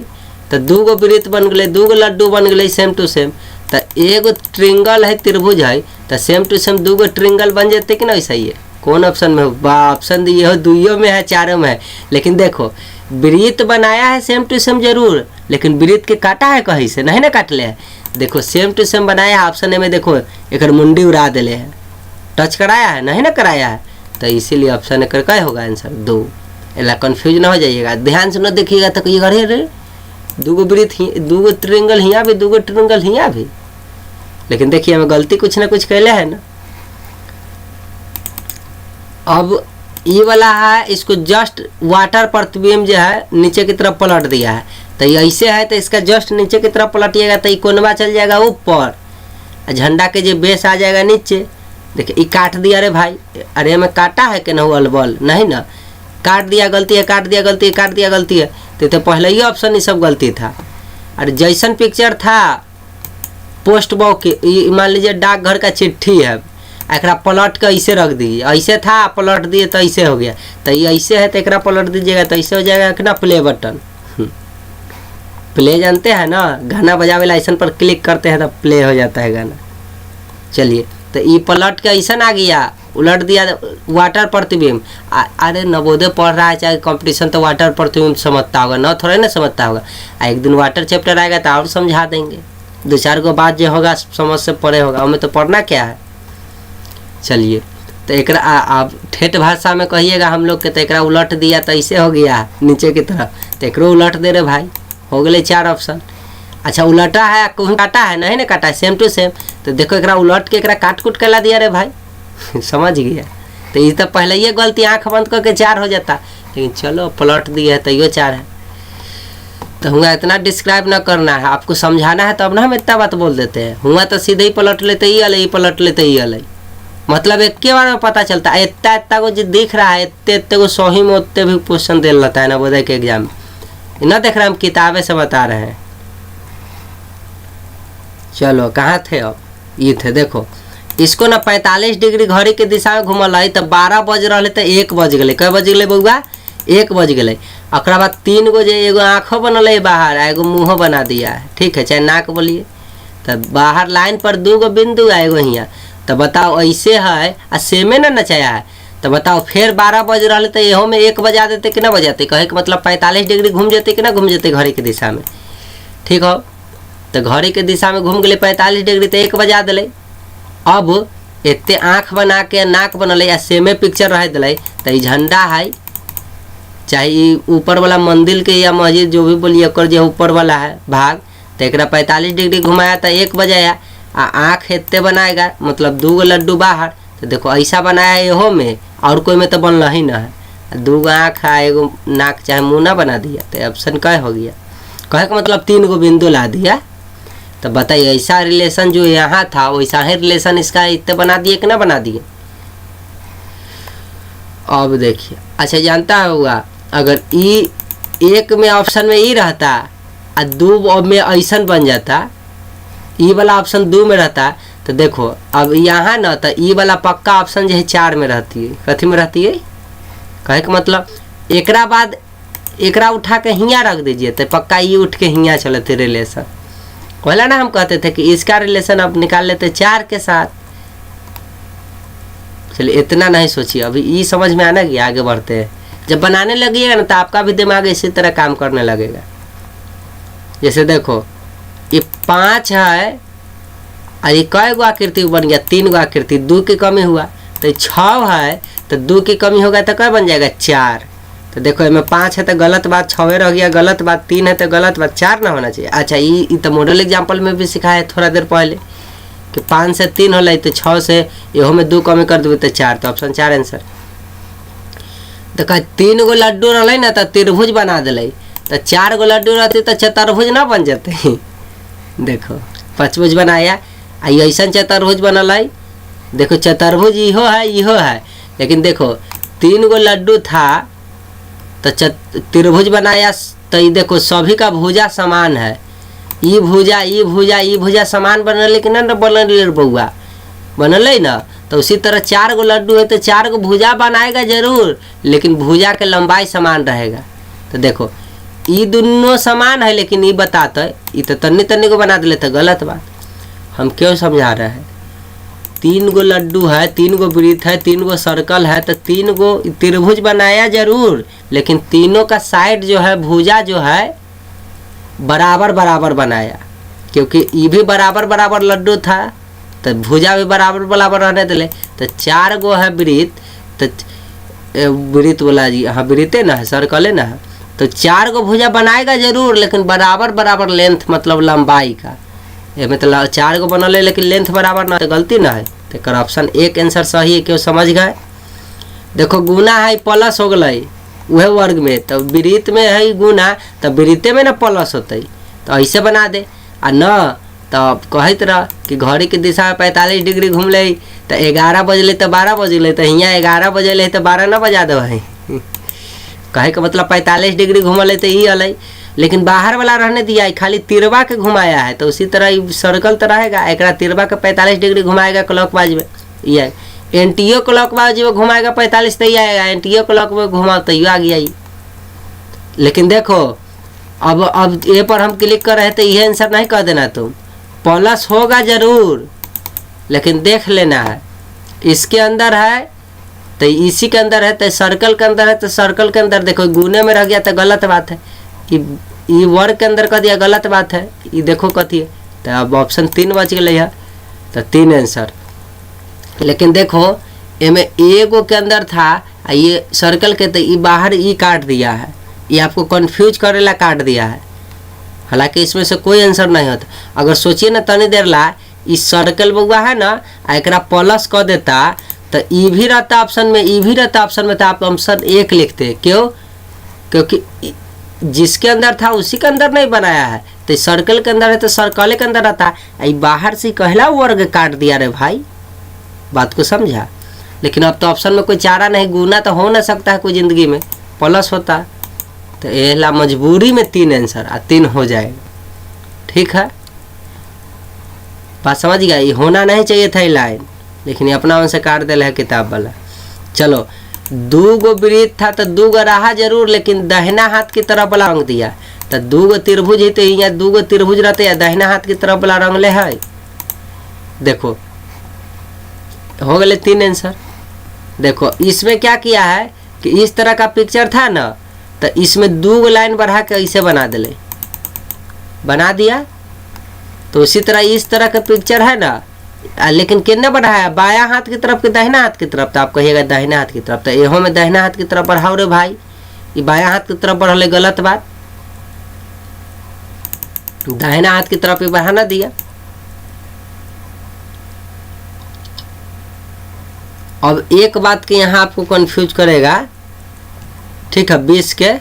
तो 2 गो वृत्त बन गए, 2 गो लड्डू बन गए सेम टू सेम। तो एगो ट्रिंगल है, त्रिभुज है, तो सेम टू सेम 2 गो ट्रिंगल बन जाते कि नहीं। सही है। कौन ऑप्शन में हो? ऑप्शन दिए हो, दुइयों में है, चारों में है। लेकिन देखो वृत्त बनाया है सेम टू सेम जरूर, लेकिन वृत्त के काटा है कहीं से नहीं ना काट ले है। देखो सेम टू सेम बनाया है, ऑप्शन ए में देखो एक मुंडी उड़ा दिले है, टच कराया है नहीं ना कराया है। तो इसीलिए ऑप्शन ए क्या होगा आंसर 2। एला कन्फ्यूज ना हो जाइएगा, ध्यान से न देखिएगा तो कहिएगा अरे रे 2 गो वृत्त, 2 गो ट्रिंगल हियाँ भी, 2 गो ट्रिंगल हियाँ भी। लेकिन देखिए हमें गलती कुछ ना कुछ कैले है ना। अब ये वाला है, इसको जस्ट वाटर प्रतिबिंब जो है नीचे की तरफ पलट दिया है, तो ये ऐसे है तो इसका जस्ट नीचे की तरफ पलटिएगा तो ये कोनवा चल जाएगा ऊपर, झंडा के जो बेस आ जाएगा नीचे। देखिए ये काट दिया रे भाई, अरे हमें काटा है कि नहीं अलबल नहीं ना, काट दिया गलती है, काट दिया गलती है, काट दिया गलती है। तो पहले ही ऑप्शन ये सब गलती था। और जैसन पिक्चर था पोस्ट बॉक्स की, मान लीजिए डाकघर का चिट्ठी है, एकरा पलट के ऐसे रख दीजिए, ऐसे था पलट दिए तो ऐसे हो गया। तो ये ऐसे है तो एकरा पलट दीजिएगा तो ऐसे हो जाएगा कि ना प्ले बटन। प्ले जानते हैं ना, गाना बजावे लाइसन पर क्लिक करते हैं तो प्ले हो जाता है गाना। चलिए तो ये पलट के ऐसा आ गया, उलट दिया वाटर प्रतिबिंब। अरे नवोदय पढ़ रहा है चाहे कंपटीशन, तो वाटर प्रतिबिंब समझता होगा ना, थोड़ा ना समझता होगा। एक दिन वाटर चैप्टर आएगा तो और समझा देंगे, 2-4 गो बात जो होगा समझ से पढ़े होगा, हमें तो पढ़ना क्या है। चलिए तो एक आप ठेठ भाषा में कहिएगा हम लोग के, तो एक उलट दिया तो ऐसे हो गया नीचे की तरफ, तो एक उलट दे रहे भाई, हो गए 4 ऑप्शन। अच्छा उलटा है, कहूँ काटा है नहीं ना काटा है, सेम टू सेम। तो देखो एक उलट के एक काट कूट के ला दिया रे भाई समझ गया। तो ये तो पहले ये गलती आँख बंद करके 4 हो जाता, लेकिन चलो पलट दिया है तो ये 4 है। तो हुआ इतना डिस्क्राइब ना करना है, आपको समझाना है तब ना हम इतना बात बोल देते हैं। हुआ तो सीधे ही पलट लेते ही अल, पलट लेते ही अल, मतलब एक के बार में पता चलता है। इतना इतना को जो दिख रहा है, इतने इतने को 100 में उतने भी क्वेश्चन दे लेता है ना बोधे के एग्जाम में, ना देख रहे हम किताबें से बता रहे हैं। चलो कहाँ थे अब, ये थे देखो इसको ना 45 डिग्री घड़ी के दिशा में घूमल है, तो 12 बज रहे तो 1 बज गए। कै बज गए बउआ? 1 बज गए। ओकरा बाद 3 गो जे एगो आँखों बनल है बाहर, एगो मुँहो बना दिया है, ठीक है, चाहे नाक बोलिए। तो बाहर लाइन पर 2 गो बिंदु है एगो हियाँ। तो बताओ ऐसे है आ सेमे ना नचाया है। तो बताओ फिर 12 बज रहा तो यहो में 1 बजा देते कि ना बजाते, कहे के मतलब 45 डिग्री घूम जाते कि ना घूम जाते घड़ी के दिशा में, ठीक हो। तो घड़ी के दिशा में घूम गए 45 डिग्री तो 1 बजा दिले। अब एते आँख बना के नाक बनल या सेमे पिक्चर रह दिले। तो ये झंडा है, चाहे ऊपर वाला मंदिर के या मस्जिद जो भी बोलिए ओकर जो ऊपर वाला है भाग, तो एक 45 डिग्री घुमाया तो 1 बजाया। आ आँख एते बनाएगा मतलब 2 गो लड्डू बाहर। तो देखो ऐसा बनाया एहो में, और कोई में तो बनल ही ना है। 2 गो आँख है, एगो नाक चाहे मुँह ना बना दिया। तो ऑप्शन क्या हो गया, कहे का मतलब 3 गो बिंदु ला दिया। तो बताइए ऐसा रिलेशन जो यहाँ था वैसा ही रिलेशन इसका इतने बना दिए कि ना बना दिए। अब देखिए, अच्छा जानता होगा अगर ई 1 में ऑप्शन में ई रहता और 2 में ऐसा बन जाता, ई वाला ऑप्शन 2 में रहता। तो देखो अब यहाँ ना तो ई वाला पक्का ऑप्शन जो है 4 में रहती है। कथी में रहती है, कहे का मतलब एकरा बाद एकरा उठा के हियाँ रख दीजिए तो पक्का ई उठ के हियाँ चलते रिलेशन। पहला ना हम कहते थे कि इसका रिलेशन अब निकाल लेते 4 के साथ। चलिए इतना नहीं सोचिए, अभी ये समझ में आना कि आगे बढ़ते हैं। जब बनाने लगिएगा ना तो आपका भी दिमाग इसी तरह काम करने लगेगा। जैसे देखो ये 5 है और ये कई गो आकृति बन गया, 3 गो आकृति, 2 की कमी हुआ। तो 6 है तो 2 की कमी होगा तो क्या बन जाएगा 4। तो देखो इसमें 5 है तो गलत बात, 6 रह गया गलत बात, 3 है तो गलत बात, 4 ना होना चाहिए। अच्छा ये तो मॉडल एग्जाम्पल में भी सिखाया है थोड़ा देर पहले कि 5 से 3 होला तो 6 से इहो में 2 कमी कर देवे तो 4। तो ऑप्शन 4 आंसर। तो कहे 3 गो लड्डू रहा ना तो त्रिभुज बना दिले। तो 4 गो लड्डू रहते तो चतुर्भुज ना बन जाते। देखो पंचभुज बनाया आ ऐसा चतुर्भुज बनल है। देखो चतुर्भुज इहो है लेकिन देखो 3 गो लड्डू था तो त्रिभुज बनाया। तो ये देखो सभी का भुजा समान है, ई भुजा समान बनल लेकिन ना बनल बउआ बनल है ना। तो उसी तरह 4 गो लड्डू है तो 4 गो भुजा बनाएगा जरूर, लेकिन भुजा के लंबाई समान रहेगा। तो देखो ये दोनों समान है लेकिन ये बताते ये तो तन्नी को बना दिले तो गलत बात। हम क्यों समझा रहे हैं, 3 गो लड्डू है, 3 गो वृत्त है, 3 गो सर्कल है तो 3 गो त्रिभुज बनाया जरूर, लेकिन तीनों का साइड जो है भुजा जो है बराबर बराबर बनाया। क्योंकि ये भी बराबर बराबर लड्डू था तो भुजा भी बराबर बराबर रहने दिले। तो 4 गो है वृत्त, तो वृत्त बोला जी, हाँ वृत्ते ना है, सर्कले ना है। तो 4 गो भुजा बनाएगा जरूर लेकिन बराबर बराबर लेंथ मतलब लंबाई का। ये मतलब 4 गो बनल है लेकिन लेंथ बराबर ना, तो गलती ना है। तो ऑप्शन 1 आंसर सही है। क्यों समझ गए। देखो गुना है प्लस हो गए वह वर्ग में, तो वृत्त में है गुना तो वृत्ते में ना प्लस होते। तो ऐसे बना दे आ न तो कहते रह कि घड़ी की दिशा में 45 डिग्री घूम ले तो 11 बजले तो 12 बजले, तो यहाँ 11 बजले तो 12 ना बजा दो है। कहे का मतलब 45 डिग्री घूमल तो ये अलग, लेकिन बाहर वाला रहने दिया है, खाली तिरवा के घुमाया है। तो उसी तरह सर्कल तो रहेगा, एक तिरवा के 45 डिग्री घुमाएगा क्लॉकवाइज में, ये एंटीओ क्लॉकवाइज में घुमाएगा 45 तो ये आएगा, एंटीओ क्लॉक में घुमा तो ये आ गया ही। लेकिन देखो अब ये पर हम क्लिक कर रहे थे, ये आंसर नहीं कह देना तुम, प्लस होगा जरूर लेकिन देख लेना है इसके अंदर है तो इसी के अंदर है, तो सर्कल के अंदर है तो सर्कल के अंदर देखो गुने में रह गया तो गलत बात है, ये वर्ग के अंदर कर दिया गलत बात है। ये देखो कथी है, तो अब ऑप्शन 3 बच गए है, तो 3 आंसर। लेकिन देखो इनमें एगो के अंदर था ये सर्कल के, तो ये बाहर ये काट दिया है, ये आपको कंफ्यूज करेला काट दिया है। हालांकि इसमें से कोई आंसर नहीं होता। अगर सोचिए ना तनी देर ला इस सर्कल बउआ है ना एक प्लस कर देता तो ई भी रहता ऑप्शन में, ई भी रहता ऑप्शन में, तो आप ऑप्शन 1 लिखते। क्यों, क्योंकि जिसके अंदर था उसी के अंदर नहीं बनाया है, तो सर्कल के अंदर है तो सर्कल के अंदर रहता है। बाहर से कहला वर्ग काट दिया रे भाई, बात को समझा। लेकिन अब तो ऑप्शन में कोई चारा नहीं, गुना तो हो ना सकता है कोई ज़िंदगी में, प्लस होता। तो यह मजबूरी में 3 आंसर आ 3 हो जाएगा। ठीक है, बात समझ गया। ये होना नहीं चाहिए था ये लाइन, लेकिन ये अपना मन से काट दिया है किताब वाला। चलो दो गो वृत्त था तो दो गो रहा जरूर, लेकिन दाहिना हाथ की तरफ वाला रंग दिया। तो दो गो त्रिभुज ही तो यहाँ दो गो त्रिभुज रहते या दाहिना हाथ की तरफ वाला रंग ले है। देखो हो गए 3 आंसर। देखो इसमें क्या किया है कि इस तरह का पिक्चर था ना, तो इसमें दो गो लाइन बढ़ा के ऐसे बना दिले, बना दिया। तो उसी तरह इस तरह का पिक्चर है ना, लेकिन कितना बढ़ाया, बायां हाथ की तरफ कि दाहिना हाथ की तरफ। तो आप कहिएगा दाहिना हाथ की तरफ, तो एहो में दाहिना हाथ की तरफ बढ़ाओ रे भाई, ये बायां हाथ की तरफ बढ़ले गलत बात, दाहिना हाथ की तरफ ही बढ़ाना दिया। अब एक बात के यहाँ आपको कंफ्यूज करेगा, ठीक है, 20 के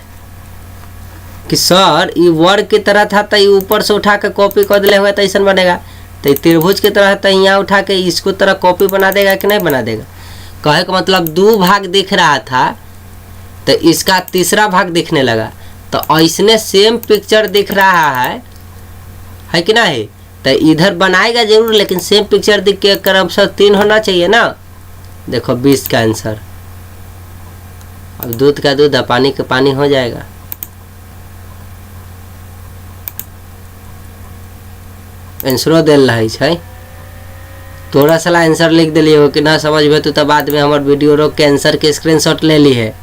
कि सर ये वर्ग की तरह था तो ये ऊपर से उठा के कॉपी कर दिले हुआ तो ऐसा बनेगा, तो त्रिभुज की तरह तो यहाँ उठा के इसको तरह कॉपी बना देगा कि नहीं बना देगा। कहे का मतलब 2 भाग दिख रहा था तो इसका तीसरा भाग दिखने लगा, तो ऐसने सेम पिक्चर दिख रहा है कि नहीं। तो इधर बनाएगा जरूर, लेकिन सेम पिक्चर दिख के कर अवसर 3 होना चाहिए ना। देखो 20 का आंसर, अब दूध का दूध पानी का पानी हो जाएगा। आंसरो दिल रही है, थोड़ा सा आंसर लिख दिलिए हो कि ना समझ में तो बाद में हमारे वीडियो रोक के आंसर के स्क्रीनशॉट ले ली है,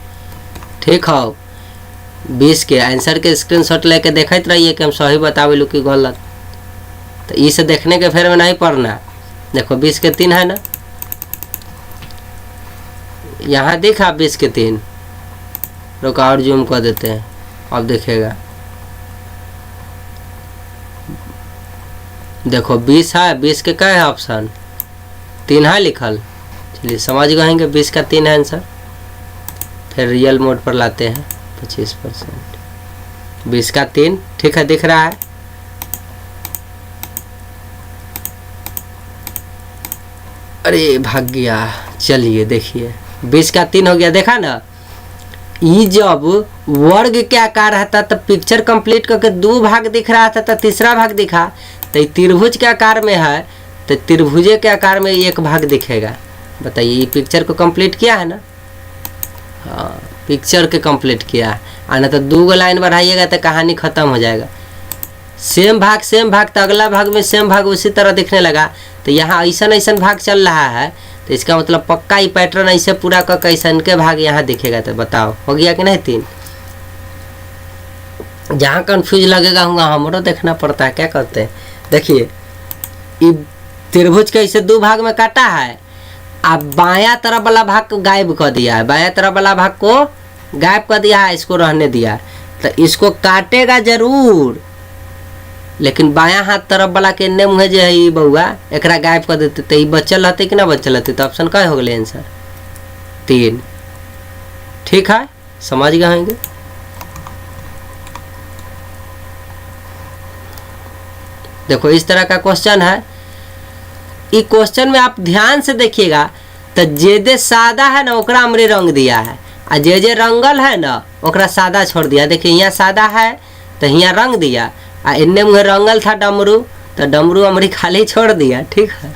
ठीक हो। 20 के आंसर के स्क्रीनशॉट लेके देखते रहिए कि हम सही बतावे कि गलत, तो इसे देखने के फेर में नहीं पढ़ना। देखो 20 के 3 है ना, यहाँ देखा 20 के 3, रुक और जूम कर देते हैं, अब देखेगा। देखो 20 है, 20 के क्या है ऑप्शन 3 है लिखल। चलिए समझ गएंगे 20 का 3 है आंसर। फिर रियल मोड पर लाते हैं 25%, 20 का 3 ठीक है, दिख रहा है। अरे भाग गया, चलिए देखिए 20 का 3 हो गया, देखा ना। ये जब वर्ग के आकार रहता तो पिक्चर कंप्लीट करके 2 भाग दिख रहा था, तो तीसरा भाग दिखा। तो त्रिभुज के आकार में है तो त्रिभुजे के आकार में 1 भाग दिखेगा। बताइए ये पिक्चर को कंप्लीट किया है ना, हाँ पिक्चर के कंप्लीट किया है। ना तो 2 गो लाइन बढ़ाइएगा तो कहानी खत्म हो जाएगा। सेम भाग तो अगला भाग में सेम भाग उसी तरह दिखने लगा। तो यहाँ ऐसा भाग चल रहा है, तो इसका मतलब पक्का ही पैटर्न ऐसे पूरा करके ऐसा के भाग यहाँ दिखेगा। तो बताओ हो गया कि नहीं 3। जहाँ कंफ्यूज लगेगा होगा हमरो देखना पड़ता है, क्या करते हैं। देखिए ये त्रिभुज के ऐसे 2 भाग में काटा है, अब बायां तरफ वाला भाग को गायब कर दिया है, बायां तरफ वाला भाग को गायब कर दिया है, इसको रहने दिया। तो इसको काटेगा जरूर, लेकिन बायां हाथ तरफ वाला के ने मुँह जो है बउआ एकरा गायब कर देते तो ये बचल रहते कि ना बचल रहते। तो ऑप्शन क्या हो गए आंसर 3, ठीक है, समझ गए होंगे। देखो इस तरह का क्वेश्चन है। इस क्वेश्चन में आप ध्यान से देखिएगा, तो जे सादा है ना ओकरा हमरे रंग दिया है, और जे रंगल है ना ओकरा सादा छोड़ दिया। देखिए यहाँ सादा है तो यहाँ रंग दिया, आ इन्ने मुँह रंगल था डमरू, तो डमरू हमरी खाली छोड़ दिया, ठीक है।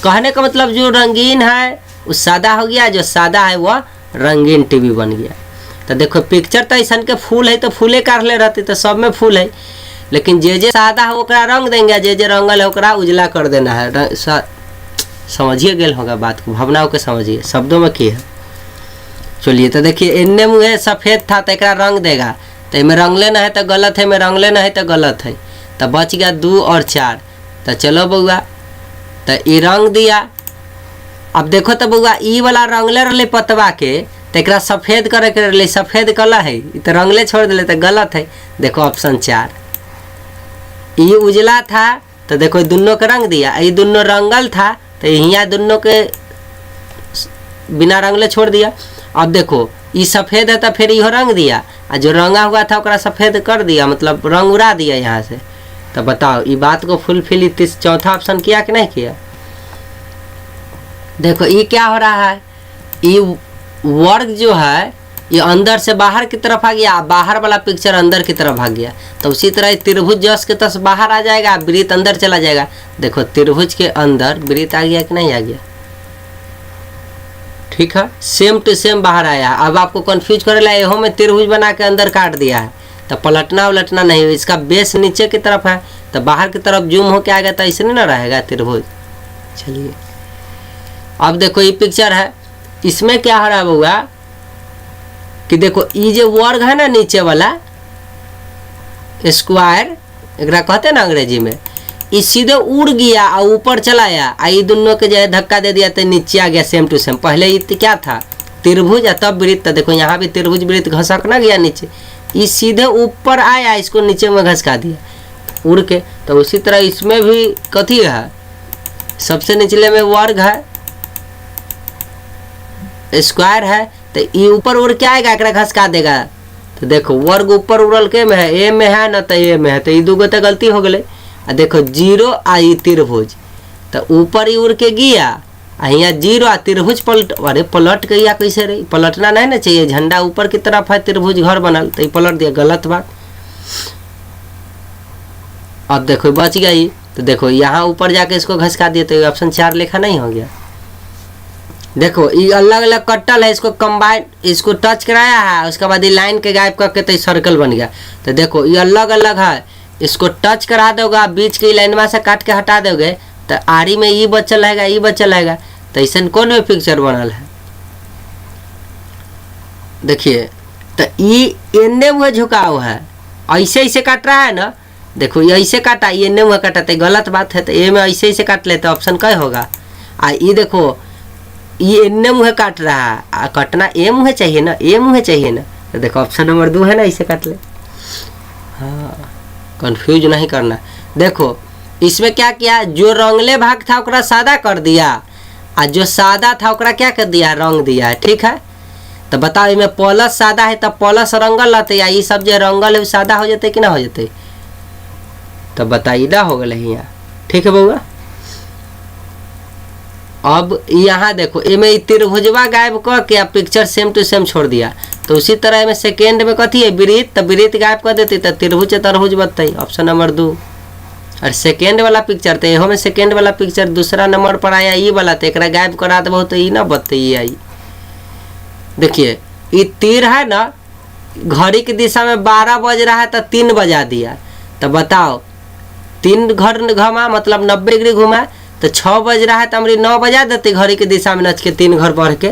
कहने का मतलब जो रंगीन है वो सादा हो गया, जो सादा है वह रंगीन टीवी बन गया। तो देखो पिक्चर तो ऐसा के फूल है तो फूले काट ले रहते, तो सब में फूल है, लेकिन जे सादा है ओकरा रंग देंगे, जे रंगल है ओकरा उजला कर देना है। समझिए गेल होगा बात को, भावनाओं के समझिए, शब्दों में की है। चलिए तो देखिए इन्ने मुँह सफ़ेद था तो एक रंग देगा, तो इनमें रंग लेना है तो गलत है, में रंग लेना है तो गलत है। तो बच गया 2 और 4। तो चलो बउआ, तो ये रंग दिया। अब देखो तो बउआ ई वाला रंगले रहे पतवा के, तो एक सफ़ेद करे के रहे, सफ़ेद कलर है तो रंगले छोड़ दिले तो गलत है। देखो ऑप्शन 4, ये उजला था तो देखो दोनों के रंग दिया, ये दोनों रंगल था तो यहाँ दोनों के बिना रंगले छोड़ दिया। अब देखो ये सफ़ेद है तो फिर यह रंग दिया, और जो रंगा हुआ था ओकरा सफ़ेद कर दिया, मतलब रंग उड़ा दिया यहाँ से। तो बताओ ये बात को फुलफिल 4था ऑप्शन किया कि नहीं किया। देखो ये क्या हो रहा है, ये वर्ग जो है ये अंदर से बाहर की तरफ आ गया, बाहर वाला पिक्चर अंदर की तरफ भाग गया। तो उसी तरह त्रिभुज जस के तस बाहर आ जाएगा, वृत्त अंदर चला जाएगा। देखो त्रिभुज के अंदर वृत्त आ गया कि नहीं आ गया, ठीक है, सेम टू सेम बाहर आया। अब आपको कंफ्यूज करेला एहो में त्रिभुज बना के अंदर काट दिया है, तो पलटना उलटना नहीं, इसका बेस नीचे की तरफ है तो बाहर की तरफ जूम होके आएगा तो ऐसे नहीं ना रहेगा त्रिभुज। चलिए अब देखो ये पिक्चर है, इसमें क्या हो रहा है बउआ कि देखो ये जो वर्ग है ना नीचे वाला स्क्वायर एकरा कहते हैं ना अंग्रेजी में, ये सीधे उड़ गया और ऊपर चलाया, ये दोनों के जो है धक्का दे दिया तो नीचे आ गया सेम टू सेम। पहले ये क्या था त्रिभुज और तब वृत्त, तो देखो यहाँ भी त्रिभुज वृत्त घसक ना गया नीचे, ये सीधे ऊपर आया इसको नीचे में घसका दिया उड़ के। तो उसी तरह इसमें भी कथी है, सबसे निचले में वर्ग है स्क्वायर है, तो ये ऊपर उड़ के आएगा एकरा घसका देगा। तो देखो वर्ग ऊपर उड़ल के में है, ए में है ना तो ए में है, तो ये दूगो तो गलती हो गई। आ देखो जीरो आ त्रिभुज, तो ऊपर ही उड़ के गया यहाँ जीरो आ त्रिभुज पलट, अरे पलट गया कैसे रे, पलटना नहीं ना चाहिए, झंडा ऊपर की तरफ है त्रिभुज घर बनल तो ये पलट दिया, गलत बात। अब देखो बच गई, तो देखो यहाँ ऊपर जाके इसको घसका दिए तो ऑप्शन 4 लिखा नहीं हो गया। देखो ये अलग अलग कट्टल है, इसको कंबाइन इसको टच कराया है, उसके बाद ये लाइन के गायब करके तो सर्कल बन गया। तो देखो ये अलग अलग है, इसको टच करा दोगे बीच की लाइन से काट के हटा दोगे तो आड़ी में ये बचल रहेगा ये बचल रहेगा, तो ऐसा कौन में पिक्चर बनल है। देखिए तो ये एने हुए झुकाव है, ऐसे ऐसे काट रहा है ना, देखो ये ऐसे काटा ये एने हुए काटा तो गलत बात है, तो ए में ऐसे ऐसे काट ले तो ऑप्शन क्या होगा। ये देखो ये एने मुँह काट रहा है, कटना ए मुँह चाहिए ना, ए मुँह चाहिए ना, तो देखो ऑप्शन नंबर 2 है ना, ऐसे काट ले। हाँ कंफ्यूज नहीं करना। देखो इसमें क्या किया, जो रंगले भाग था ओकरा सादा कर दिया, और जो सादा था ओकरा क्या कर दिया रंग दिया है, ठीक है। तो बताओ इसमें प्लस सादा है तो प्लस रंगल रहते, या ये सब जो रंगल है सादा हो जाते कि ना हो जाते, तो बताइए ना हो गए यहाँ, ठीक है बउआ। अब यहाँ देखो इमें त्रिभुजवा गायब कर के पिक्चर सेम टू सेम छोड़ दिया, तो उसी तरह में सेकेंड में कथी है वृत्त, तो वृत्त गायब कर देती तो त्रिभुज तरभुज बताई ऑप्शन नंबर 2। और सेकेंड वाला पिक्चर तो यहो में सेकेंड वाला पिक्चर दूसरा नंबर पर आया ये वाला, तो एक गायब करा दो तो ये ना बताइए आई। देखिए ये तीर है ना, घड़ी की दिशा में 12 बज रहा है तो 3 बजा दिया, तो बताओ 3 घर घुमा मतलब 90 डिग्री घुमा, तो 6 बज रहा है तो हमारी 9 बजा देते घड़ी की दिशा में नच के 3 घर बढ़ के,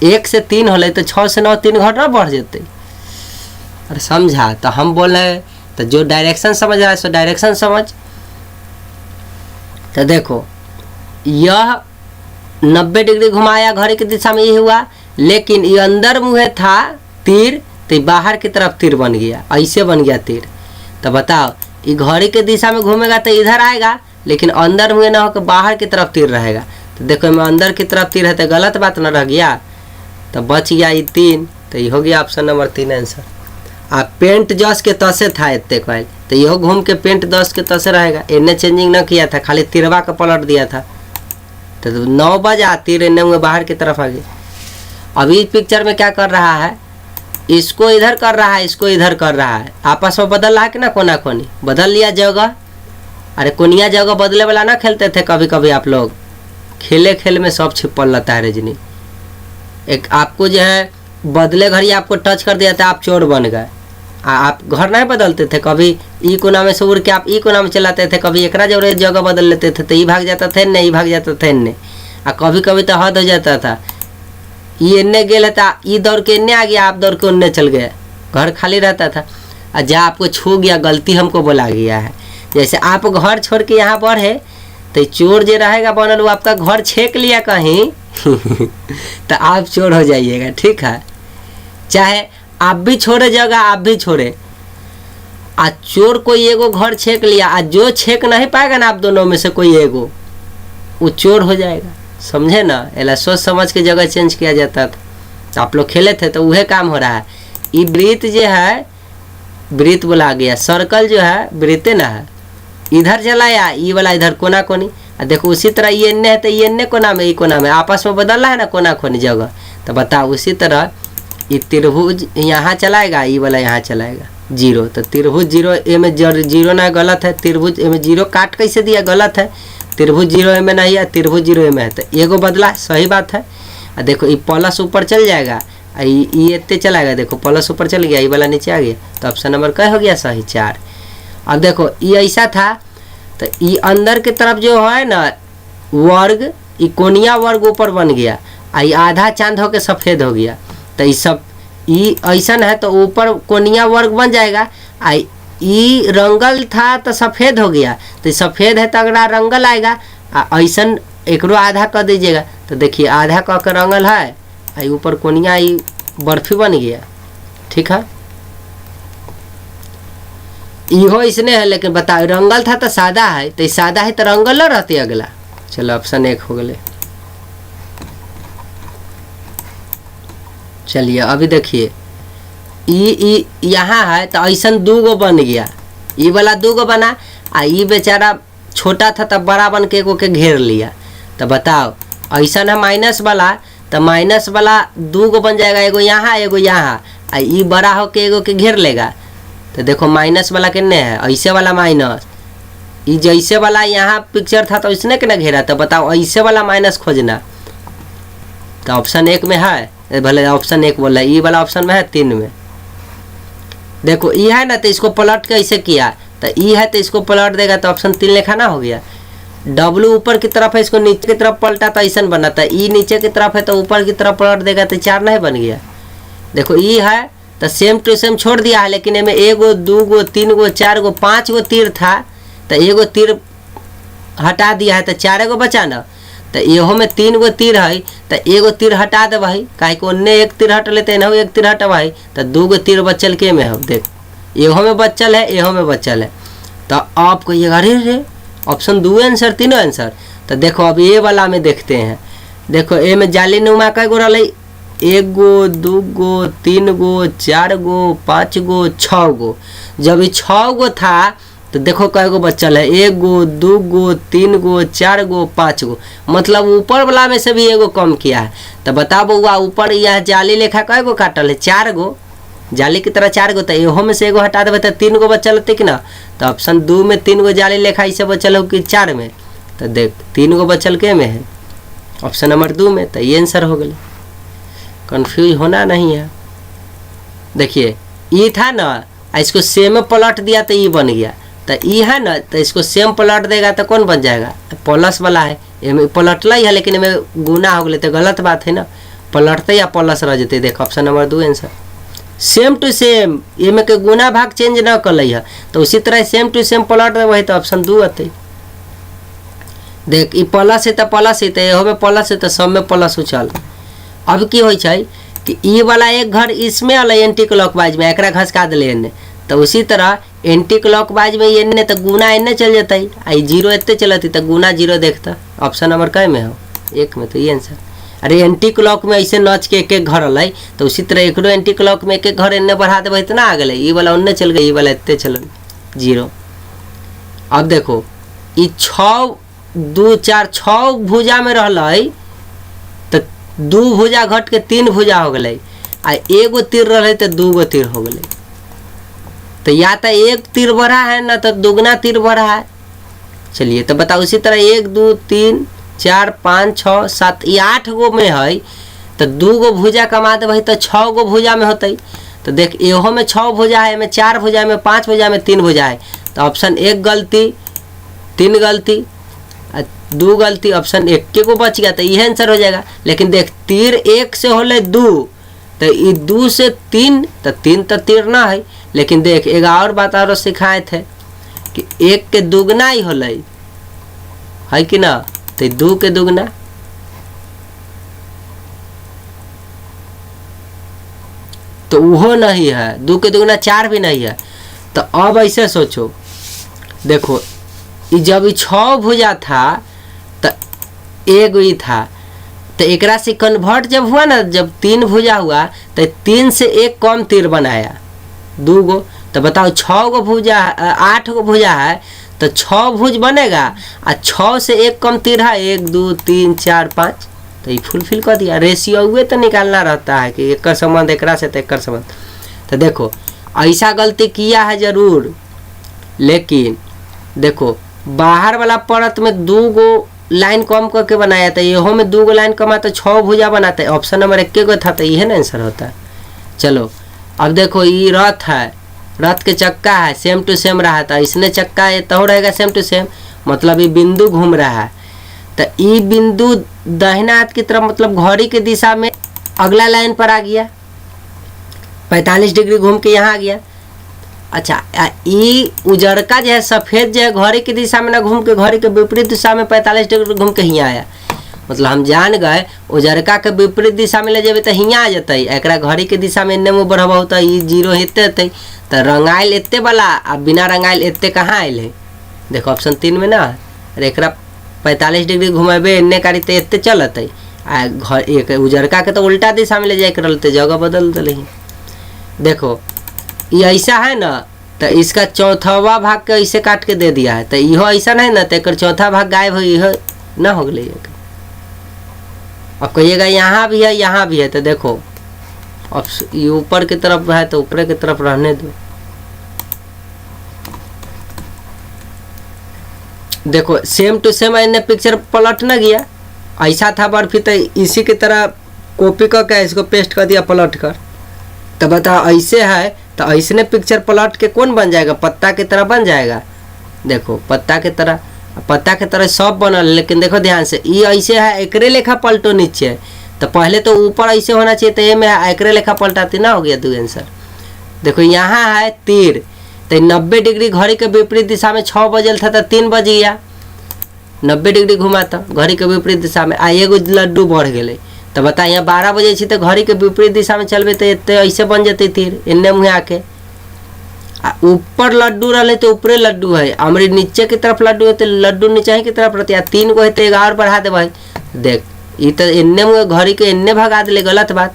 1 से 3 होले तो 6 से 9 3 घर ना बढ़ जाते। अरे समझा, तो हम बोल रहे हैं तो जो डायरेक्शन समझ रहा है सो डायरेक्शन समझ। तो देखो यह 90 डिग्री घुमाया घड़ी की दिशा में ये हुआ, लेकिन ये अंदर मुँह था तीर तो बाहर की तरफ तीर बन गया, ऐसे बन गया तीर। तो बताओ ये घड़ी की दिशा में घूमेगा तो इधर आएगा, लेकिन अंदर मुँह ना होकर बाहर की तरफ तीर रहेगा। तो देखो मैं अंदर की तरफ तीर है तो गलत बात ना रह गया, तो बच गया ये 3, तो ये हो गया ऑप्शन नंबर 3 आंसर। आप पेंट 10 के तसे था इतने कॉल, तो यह घूम के पेंट 10 के तसे रहेगा, इन्हें चेंजिंग ना किया था, खाली तिरवा का पलट दिया था। तो 9 बजा तीर इन्हें मुँह बाहर की तरफ आ गया। अभी पिक्चर में क्या कर रहा है, इसको इधर कर रहा है इसको इधर कर रहा है, आपस में बदल रहा है कि ना, कोना कोनी बदल लिया जगह। अरे कोनिया जगह बदले वाला ना खेलते थे कभी कभी आप लोग, खेले खेल में सब छिपल रहता है रजनी। एक आपको जो है बदले घड़ी आपको टच कर दिया था आप चोर बन गए, आप घर नहीं बदलते थे, कभी ई कोना में से उड़ के आप ई कोना में चलाते थे, कभी एकरा जगह बदल लेते थे तो ई भाग जाता था नहीं भाग जाता था इन्ने, और कभी कभी तो हद हो जाता था ये इन्ने गेल था ई दौड़ के इन्ने आ गया आप दौड़ के उन्ने चल गए, घर खाली रहता था। और जहाँ आपको छू गया गलती हमको बोला गया है, जैसे आप घर छोड़ के यहाँ बढ़े तो चोर जो रहेगा बनल वो आपका घर छेक लिया कहीं तो आप चोर हो जाइएगा, ठीक है। चाहे आप भी छोड़े जगह आप भी छोड़े, आज चोर कोई एगो घर छेक लिया, आज जो छेक नहीं पाएगा ना आप दोनों में से कोई एगो वो चोर हो जाएगा, समझे ना। ऐसा सोच समझ के जगह चेंज किया जाता था, आप लोग खेले थे तो वह काम हो रहा है। ये वृत्त जो है वृत्त बोला गया, सर्कल जो है वृत्ते ना है, इधर चलाया ये वाला इधर कोना कोनी, देखो उसी तरह ये इन्ने है तो ये इन्ने कोना में ये कोना में आपस में बदल रहा है ना कोना कोनी जगह। तो बताओ उसी तरह ये त्रिभुज यहाँ चलाएगा ये वाला यहाँ चलाएगा 0, तो त्रिभुज 0 ए में 0 ना गलत है, त्रिभुज ए में 0 काट कैसे दिया गलत है, त्रिभुज 0 ए में नहीं है त्रिभुज 0 ए में है, तो एगो बदला सही बात है। और देखो ये प्लस ऊपर चल जाएगा, ये इतने चलाएगा, देखो प्लस ऊपर चल गया, ये वाला नीचे आ गया, तो ऑप्शन नंबर क्या हो गया सही 4। अब देखो ये ऐसा था, तो ये अंदर की तरफ जो है ना वर्ग, ये कोनिया वर्ग ऊपर बन गया, ये आधा चांद होके सफ़ेद हो गया, तो ये सब ये ऐसा है तो ऊपर कोनिया वर्ग बन जाएगा, ये रंगल था तो सफ़ेद हो गया, तो सफ़ेद है तो अगला रंगल आएगा, ऐसा एकरो आधा कर दीजिएगा, तो देखिए आधा कह के रंगल है, आई ऊपर कोनिया ये बर्फी बन गया। ठीक है, इहो इसने है, लेकिन बताओ रंगल था तो सादा है, तो सादा है तो रंगल न रहते अगला। चलो ऑप्शन 1 हो गए। चलिए अभी देखिए ई यहाँ है तो ऐसा 2 गो बन गया, ये वाला 2 गो बना, ये बेचारा छोटा था तब बड़ा बन के एगो के घेर लिया। तो बताओ ऐसा है माइनस वाला, तो माइनस वाला 2 गो बन जाएगा, एगो यहाँ एगो यहाँ, ये बड़ा होके एगो के घेर लेगा। तो देखो माइनस वाला कितने है, ऐसे वाला माइनस, ये जैसे वाला यहाँ पिक्चर था तो इसने के ना घेरा, तो बताओ ऐसे वाला माइनस खोजना, तो ऑप्शन 1 में है, भले ऑप्शन 1 बोला, ये वाला ऑप्शन में है 3 में। देखो ये है ना तो इसको पलट के ऐसे किया, तो ये है तो इसको पलट देगा तो ऑप्शन 3 लिखा ना हो गया। डब्लू ऊपर की तरफ है, इसको नीचे की तरफ पलटा तो ऐसा बना था, ई नीचे की तरफ है तो ऊपर की तरफ पलट देगा तो 4 नहीं बन गया। देखो ये है तो सेम टू सेम छोड़ दिया है, लेकिन इनमें 1 गो 2 गो 3 गो 4 गो 5 गो तीर था, तो 1 गो तीर हटा दिया है तो 4 गो बचा ना, तो इहो में 3 गो तीर है तो 1 गो तीर हटा दे भाई, काहे को ओन्ने 1 तीर हट लेते ना, 1 तीर हटा भाई, तो 2 गो तीर बचल के में हो, देख इहो में बचल है, इहो में बचल है, तो आप कहिएगा अरे रे ऑप्शन 2 आंसर 3 आंसर। तो देखो अब ये वाला में देखते हैं, देखो ए में जाली नुमा कई गो रहा, 1 गो 2 गो 3 गो 4 गो 5 गो 6 गो, जब ये 6 गो था तो देखो कई गो बचल है, 1 गो 2 गो 3 गो 4 गो 5 गो, मतलब ऊपर वाला में से भी 1 गो कम किया है। तो बताओ बउआ ऊपर यह जाली लेखा कई गो काटल है, 4 गो, जाली की तरह 4 गो, तो इहो में से 1 गो हटा देवे तो 3 गो बचल होते कि ना। तो ऑप्शन 2 में 3 गो जाली लेखा इसे बचल हो कि 4 में, तो देख 3 गो बचल के में है, ऑप्शन नंबर 2 में, तो ये आंसर हो गया। कंफ्यूज होना नहीं है। देखिए ये था ना, इसको सेम में पलट दिया तो ये बन गया, तो ये है ना तो इसको सेम पलट देगा तो कौन बन जाएगा, प्लस वाला है, इनमें पलटला ही है लेकिन इनमें गुना हो गए, तो गलत बात है ना, पलटते या प्लस रह जाते। देखो option number 2 answer, same to same, इनमें के गुना भाग चेंज न कर है, तो उसी तरह सेम टू सेम पलट देवे तो ऑप्शन 2 आते। देख ये प्लस है तो प्लस है, तो यहो में प्लस है तो सब में प्लस उछल। अब की हो कि ये वाला एक घर इसमें अल एंटी क्लॉकवाइज में, एक घसका दिले एने, तो उसी तरह एंटी क्लॉकवाइज में ये तो गुना एने चल जाता है, आई 0 एत्ते चलती तो गुना 0 देखता। ऑप्शन नंबर कै में हो, 1 में, तो ये आंसर। अरे एंटी क्लॉक में ऐसे नच के एक घर अल, तो उसी तरह एक एंटी क्लॉक में एक घर एने बढ़ा देवे इतना आ गए, ये वाला उन्ने चल गई, ये वाला एत्ते चल 0। अब देखो ये 6 2 4 6 भुजा में रहल, तो 2 भुजा घट के 3 भुजा हो गए, आ 1 गो तीर रहे तो 2 गो तीर हो गए, तो या तो 1 तीर बढ़ा है ना तो दुगना तीर बढ़ा है। चलिए तो बताओ उसी तरह 1 2 3 4 5 6 7 ये 8 गो में है, तो 2 गो भुजा कमा दे तो 6 गो भुजा में होते। तो देख एहो में 6 भुजा है, में 4 भुजा में 5 भुजा में 3 भुजा है, तो ऑप्शन 1 गलती 3 गलती 2 गलती, ऑप्शन 1 के को बच गया, तो यह आंसर हो जाएगा। लेकिन देख तीर 1 से होले 2, तो ये 2 से 3, तो 3 तो तीर ना है, लेकिन देख एक और बात और सिखाए थे कि 1 के दुगना ही होले है कि ना, तो 2 के दुगना, तो वो नहीं है, 2 के दुगना 4 भी नहीं है। तो अब ऐसे सोचो, देखो जब ये 6 भुजा था तो 1 ही था, तो एकरा से कन्वर्ट जब हुआ ना, जब 3 भुजा हुआ तो 3 से 1 कम तीर बनाया 2 गो। तो बताओ 6 गो भुजा 8 गो भुजा है, तो 6 भुज बनेगा, और 6 से 1 कम तीर है 1 2 3 4 5, तो ये फुलफिल कर दिया। रेशियो हुए तो निकालना रहता है कि एक संबंध एक से तो एक संबंध। तो देखो ऐसा गलती किया है जरूर, लेकिन देखो बाहर वाला परत में 2 गो लाइन कम करके बनाया था, यहो में 2 गो लाइन कमा तो 6 भुजा बनाते। ऑप्शन नंबर 1 गो था तो यह ना आंसर होता। चलो अब देखो ये रथ है, रथ के चक्का है, सेम टू सेम रहा था, इसने चक्का है तो रहेगा सेम टू सेम, मतलब ये बिंदु घूम रहा है तो ये बिंदु दाहिना हाथ की तरफ मतलब घड़ी के दिशा में अगला लाइन पर आ गया, 45 डिग्री घूम के यहाँ आ गया। अच्छा ये उजड़का जो है सफ़ेद जो है घड़ी की दिशा में ना घूम के घड़ी के विपरीत दिशा में 45 डिग्री घूम के यहाँ आया, मतलब हम जान गए उजड़का के विपरीत दिशा में ले जेबे तो हियाँ आ जतई, एकरा घड़ी के दिशा में एन्ने में बढ़ब तो ये 0 हेते हेतै तो रंगाइल एत्ते वाला आ बिना रंगाइल एत्ते कहाँ आयल है। देखो ऑप्शन 3 में ना, अरे एकरा 45 डिग्री घुमेबे एन्ने कारी तो एत्ते चलतै, आ घर एक उजड़का के तो उल्टा दिशा में ले जाए रहते, जगह बदल दिले। देखो ये ऐसा है ना तो इसका चौथावा भाग के ऐसे काट के दे दिया है, तो इहो ऐसा है ना तो एक चौथा भाग गायब हो, यह ना हो गए। अब कहिएगा यहाँ भी है यहाँ भी है, तो देखो अब ये ऊपर की तरफ है तो ऊपर की तरफ रहने दो। देखो सेम टू सेम इन्हें पिक्चर पलट ना गया, ऐसा था बर्फी तो इसी की तरह कॉपी करके इसको पेस्ट कर दिया पलट कर, तो बताओ ऐसे है तो ऐसने पिक्चर पलट के कौन बन जाएगा, पत्ता की तरह बन जाएगा। देखो पत्ता की तरह सब बनल, लेकिन देखो ध्यान से ये ऐसे है एकरे लेखा पलटो नीचे, तो पहले तो ऊपर ऐसे होना चाहिए तो ये में एकरे लेखा पलटाती ना, हो गया 2 आंसर। देखो यहाँ है तीर, तो 90 डिग्री घड़ी के विपरीत दिशा में 6 बजल था तो 3 बज गया, 90 डिग्री घुमा था घड़ी के विपरीत दिशा में, आ एगो लड्डू बढ़ गए तो बता यहाँ 12 बजे तो घड़ी के विपरीत दिशा में चलबे तो ऐसे बन जाते तीर इन्ने मुँह आके। ऊपर लड्डू रहे तो ऊपरे लड्डू है, हमारे नीचे की तरफ लड्डू है तो लड्डू नीचे की तरफ रहते, 3 गो है तो 1 और बढ़ा दे भाई। देख ये तो इन्ने मुँह घड़ी के इन्ने भगा दिले, गलत बात।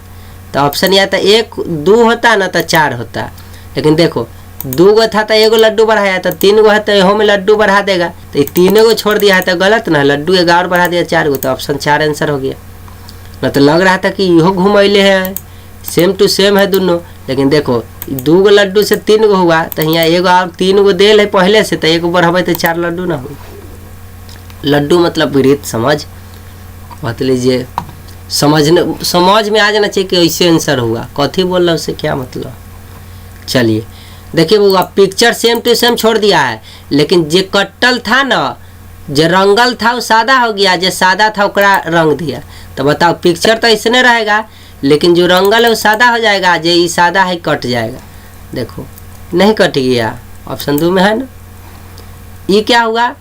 तो ऑप्शन या तो 1 2 होता ना तो 4 होता, लेकिन देखो 2 गो था तो 1 गो लड्डू बढ़ाया, तो 3 गो है तो यहो में लड्डू बढ़ा देगा, तो ये 3 गो छोड़ दिया है तो गलत ना, लड्डू 1 और बढ़ा दिया 4 गो, तो ऑप्शन 4 आंसर हो गया। ना तो लग रहा था कि इहो घुमैले है, सेम टू सेम है दोनों, लेकिन देखो 2 गो लड्डू से 3 गो हुआ तो यहाँ 1 और 3 गो देल है पहले से, तो 1 बढ़ावे तो 4 लड्डू ना हो। लड्डू मतलब विरीत समझ बात लीजिए, समझ में आ जाना चाहिए कि ऐसे आंसर हुआ, कथी बोल रहा उससे क्या मतलब। चलिए देखिए वो पिक्चर सेम टू सेम छोड़ दिया है, लेकिन जे कट्टल था ना, जो रंगल था वो सादा हो गया, जो सादा था ओकरा रंग दिया। तो बताओ पिक्चर तो इसने रहेगा, लेकिन जो रंगल है वो सादा हो जाएगा, जो ये सादा है कट जाएगा। देखो नहीं कट गया, ऑप्शन 2 में है ना। ये क्या हुआ,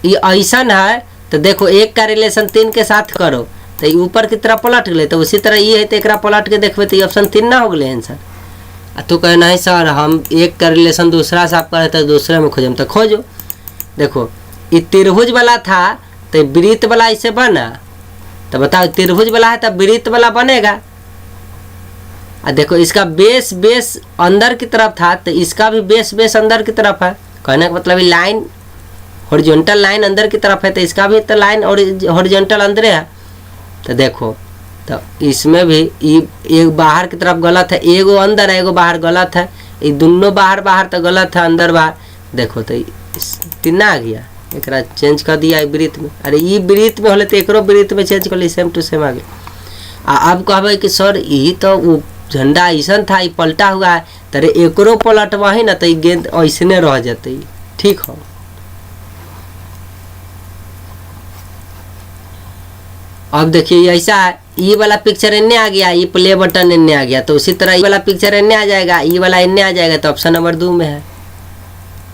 ये ऐसा है तो देखो 1 का रिलेशन 3 के साथ करो तो ये ऊपर की तरफ पलट गए, तो उसी तरह ये है तो एक पलट के देखो तो ये ऑप्शन 3 ना हो गए आंसर। तो कहना है सर हम 1 का रिलेशन दूसरा से आप करे तो दूसरे में खोजम, तो खोजो। देखो ये त्रिभुज वाला था तो वृत्त वाला ऐसे बना, तो बताओ त्रिभुज वाला है तो वृत्त वाला बनेगा। देखो इसका बेस अंदर की तरफ था तो इसका भी बेस अंदर की तरफ है, कहने का मतलब लाइन हॉरिजॉन्टल लाइन अंदर की तरफ है तो इसका भी तो लाइन और हॉरिजॉन्टल अंदर है। तो देखो तो इसमें भी एक बाहर की तरफ गलत है, एगो अंदर है एगो बाहर गलत है, ये दोनों बाहर तो गलत है, अंदर बाहर। देखो तो 3 आ गया, एक चेंज कर दिया वृत्त में, अरे ये वृत्त में होले तो एक वृत्त में चेंज कर ली, सेम टू सेम आ गया। अब कहबे कि सर यही तो वो झंडा ऐसा था ये पलटा हुआ है, तरे एकरो पलटवा ही ना तो ये गेंद ऐसने रह जाते, ठीक हो। अब देखिए ऐसा है, ये वाला पिक्चर इन्ने आ गया, ये प्ले बटन इन्ने आ गया, तो उसी तरह ये वाला पिक्चर इन्ने आ जाएगा, ये वाला इन्ने आ जाएगा, तो ऑप्शन नंबर 2 में है।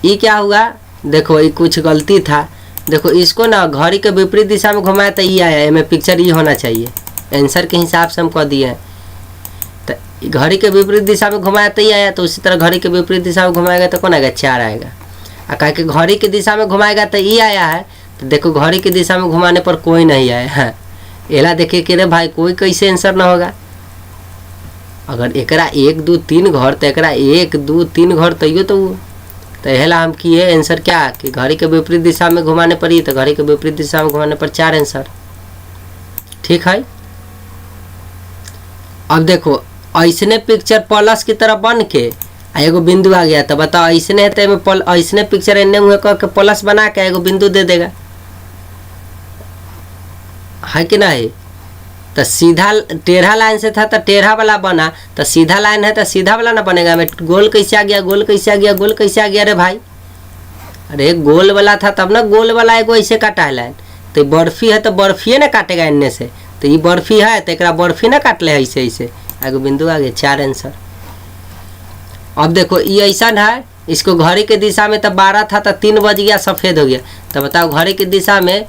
ये क्या हुआ, देखो ये कुछ गलती था, देखो इसको ना घड़ी के विपरीत दिशा में घुमाया तो ये आया, इसमें पिक्चर ये होना चाहिए, आंसर के हिसाब से हम कह दिए हैं। तो घड़ी के विपरीत दिशा में घुमाया तो ये आया, तो उसी तरह घड़ी के विपरीत दिशा में घुमाएगा तो कौन आएगा, 4 आएगा। और कह के घड़ी की दिशा में घुमाएगा तो ये आया है, तो देखो घड़ी की दिशा में घुमाने पर कोई नहीं आया है, एला देखिए कि रे भाई कोई कैसे आंसर ना होगा। अगर एकरा 1 2 3 घर तो एकरा 1 2 3 घर तैयो तो हेला हम किए आंसर क्या कि घड़ी के विपरीत दिशा में घुमाने पर ही, तो घड़ी के विपरीत दिशा में घुमाने पर 4 आंसर, ठीक है। अब देखो ऐसने पिक्चर प्लस की तरह बन के एगो बिंदु आ गया, तो बताओ ऐसने है तो ऐसने पिक्चर एने मुँह करके प्लस बना के एगो बिंदु दे देगा। है कि नहीं। तो सीधा टेढ़ा लाइन से था तो टेढ़ा वाला बना, तो सीधा लाइन है तो सीधा वाला ना बनेगा। मैं गोल कैसे आ गया, गोल कैसे आ गया, गोल कैसे आ गया रे भाई। अरे गोल वाला था तब ना गोल वाला एगो ऐसे काटा है लाइन। तो बर्फी है तो बर्फिए ना काटेगा इनने से। तो ये बर्फी है तो एक बर्फी ना काट ले ऐसे ऐसे। एगो बिंदु आ गया, 4 आंसर। अब देखो ये ऐसा है, इसको घड़ी के दिशा में तो 12 था तो 3 बज गया, सफ़ेद हो गया। तो बताओ घड़ी की दिशा में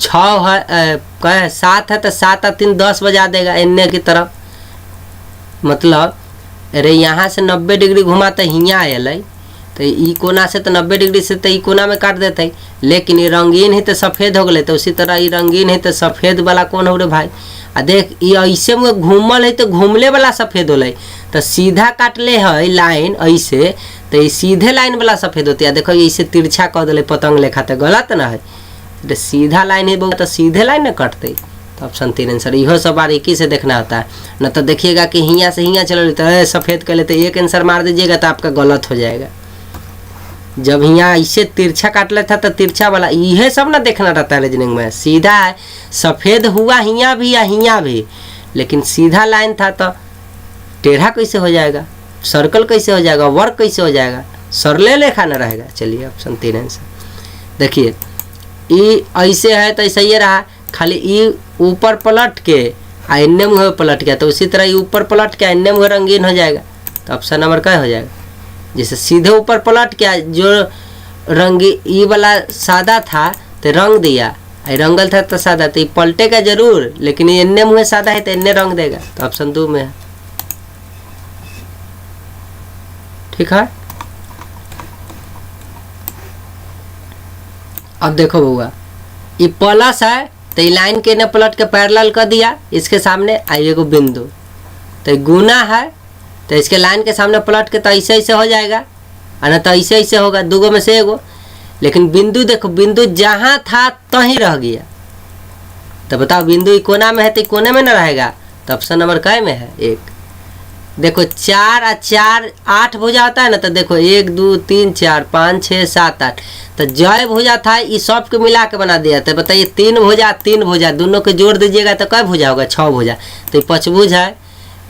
6 है 7 है तो 7 और 3 10 बजा देगा इन्ने की तरफ। मतलब अरे यहाँ से 90 डिग्री घुमा तो हियाँ अल, तो ई कोना से तो 90 डिग्री से तो ई कोना में काट देते। लेकिन ये रंगीन है तो सफ़ेद हो गए। तो उसी तरह ये रंगीन है तो सफ़ेद वाला कौन हो रे भाई। आ देख ये ऐसे में घूमल है तो घूमले वाला सफ़ेद होल। तो सीधा काटले है लाइन ऐसे, तो ये सीधे लाइन वाला सफ़ेद होती है। देखो ऐसे तिरछा कर दिले पतंग लेखा, तो गलत ना है। तो सीधा लाइन है बहुत, तो सीधे लाइन न कटते। तो ऑप्शन 3 आंसर। इहो सब बारीकी से देखना होता है, न तो देखिएगा कि हियाँ से हियाँ चलो तो सफ़ेद कर लेते, एक आंसर मार दीजिएगा तो आपका गलत हो जाएगा। जब यहाँ ऐसे तिरछा काट लेता तो तिरछा वाला, यह सब ना देखना रहता है रीजनिंग में। सीधा है सफ़ेद हुआ हियाँ भी या हियाँ भी, लेकिन सीधा लाइन था तो टेढ़ा कैसे हो जाएगा, सर्कल कैसे हो जाएगा, वर्क कैसे हो जाएगा, सरले लेखा न रहेगा। चलिए ऑप्शन 3 आंसर। देखिए ई ऐसे है तो ऐसा ये रहा, खाली ई ऊपर पलट के एन्ने मुँह पलट गया, तो उसी तरह ये ऊपर पलट के एन्ने मुँह रंगीन हो जाएगा। तो ऑप्शन नंबर क्या हो जाएगा। जैसे सीधे ऊपर पलट के जो रंगी ई वाला सादा था तो रंग दिया, रंगल था तो सादा, तो ये पलटेगा जरूर, लेकिन ये इन्ने मुँह सादा है तो इन्ने रंग देगा। तो ऑप्शन 2 में है। ठीक है। अब देखो बउआ, ये प्लस है तो ये लाइन के ने पलट के पैरेलल कर दिया इसके सामने, आइए को बिंदु। तो गुना है तो इसके लाइन के सामने पलट के तो ऐसे ऐसे हो जाएगा, और ना तो ऐसे ऐसे होगा, 2 में से एगो। लेकिन बिंदु देखो, बिंदु जहाँ था तहीं रह गया। तो बताओ बिंदु कोना में है तो कोने में ना रहेगा। तो ऑप्शन नंबर क्या में है 1। देखो 4 और 4 8 भुजा होता है ना, तो देखो 1 2 3 4 5 6 7 8, तो जय भुजा था ये सब को मिला के बना दिया। तो बताइए 3 भुजा दोनों को जोड़ दीजिएगा तो क्या भुजा होगा, 6 भुजा। तो ये 5 भुज है,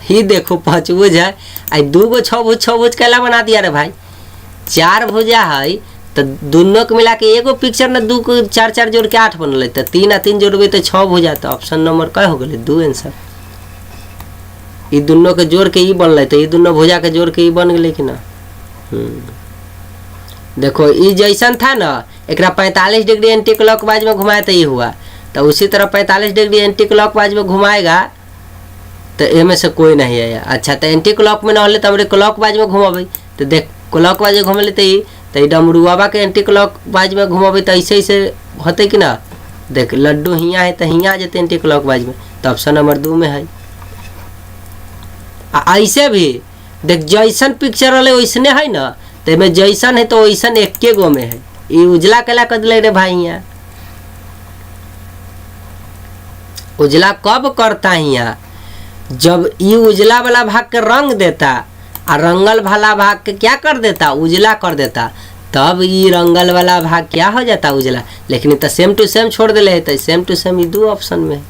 ही देखो 5 भुज है। आई 2 गो 6 भुज कैला बना दिया रे भाई। 4 भुजा है तो दोनों को मिला के एगो पिक्चर ना 2 को 4 4 जोड़ के 8 बनल। तो 3 और 3 जोड़बे तो 6 भुजा। तो ऑप्शन नंबर क्या हो गए 2 आंसर। ये दोनों के जोड़ के ही बनल, तो ये दोनों भुजा के जोड़ के ही बन गए कि ना। देखो ये जैसन था ना, एक 45 डिग्री एंटी क्लॉकवाइज में घुमाया तो ये हुआ। तो उसी तरह 45 डिग्री एंटी क्लॉकवाइज में घुमाएगा तो इनमें से कोई नहीं है। अच्छा तो एंटी क्लॉक में ना होले तो हमारे क्लॉकवाइज में घुमाबे। तो देख क्लॉकवाइज में घूमे तो ये डमरुआबा के एंटी क्लॉकवाइज में घुमाबे तो ऐसे ऐसे होते कि ना। देख लड्डू हियाँ है तो हियाँ आ जाते एंटी क्लॉकवाइज में। तो ऑप्शन नंबर 2 में है। ऐसे भी देख जैसन पिक्चर वाले वैसने है ना, तो में जैसन है तो वैसन 1 गो में है। ये उजला कला कर दिले रे भाई। यहाँ उजला कब करता है, यहाँ जब ये उजला वाला भाग के रंग देता और रंगल वाला भाग के क्या कर देता, उजला कर देता, तब ये रंगल वाला भाग क्या हो जाता, उजला। लेकिन तो सेम टू सेम छोड़ दिले है, तो सेम टू सेम ये 2 ऑप्शन में।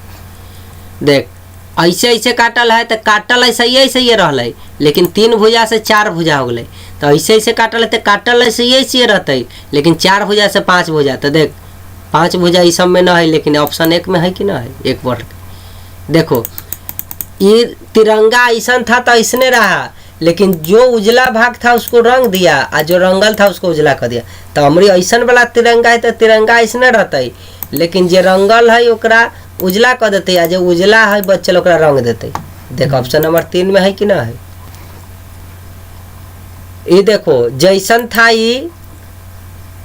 देख ऐसे ऐसे काटल है तो काटल ऐसे ही रहल, लेकिन 3 भुजा से 4 भुजा हो गए। तो ऐसे ऐसे काटल है तो काटल ऐसे ही रहते, लेकिन 4 भुजा से 5 भुजा। तो देख 5 भुजा इस सब में न है, लेकिन ऑप्शन 1 में है कि ना है 1 वर्ड। देखो ये तिरंगा ऐसा था तो ऐसने रहा, लेकिन जो उजला भाग था उसको रंग दिया और जो रंगल था उसको उजला कर दिया। तो हमारी ऐसा वाला तिरंगा है तो तिरंगा ऐसने रहते, लेकिन जो रंगल है ओकरा उजला कर देते, या जो उजला है बच्चे ओकरा रंग देते। देखो ऑप्शन नंबर 3 में है कि ना है। ये देखो जैसन था ये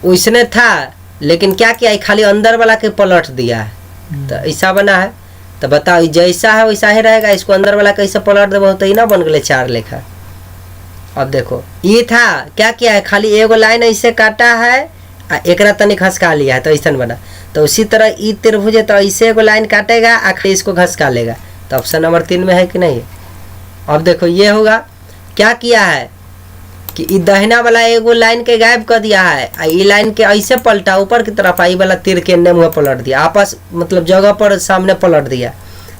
वैसने था, लेकिन क्या किया है खाली अंदर वाला के पलट दिया है। तो ऐसा बना है। तो बताओ जैसा है वैसा ही रहेगा, इसको अंदर वाला कैसे पलट देबो तो ही ना बन गए 4 लेखा। अब देखो ये था क्या किया है, खाली एगो लाइन ऐसे काटा है एक तनी घसका लिया है तो ऐसा बना। तो उसी तरह ई त्रिभुज है तो ऐसे एगो लाइन काटेगा आखिर इसको घसका लेगा। तो ऑप्शन नंबर 3 में है कि नहीं। अब देखो ये होगा क्या किया है कि ई दहिना वाला एगो लाइन के गायब कर दिया है, आ ई लाइन के ऐसे पलटा ऊपर की तरफ, आई वाला तीर के एन्ने मुँह पलट दिया, आपस मतलब जगह पर सामने पलट दिया।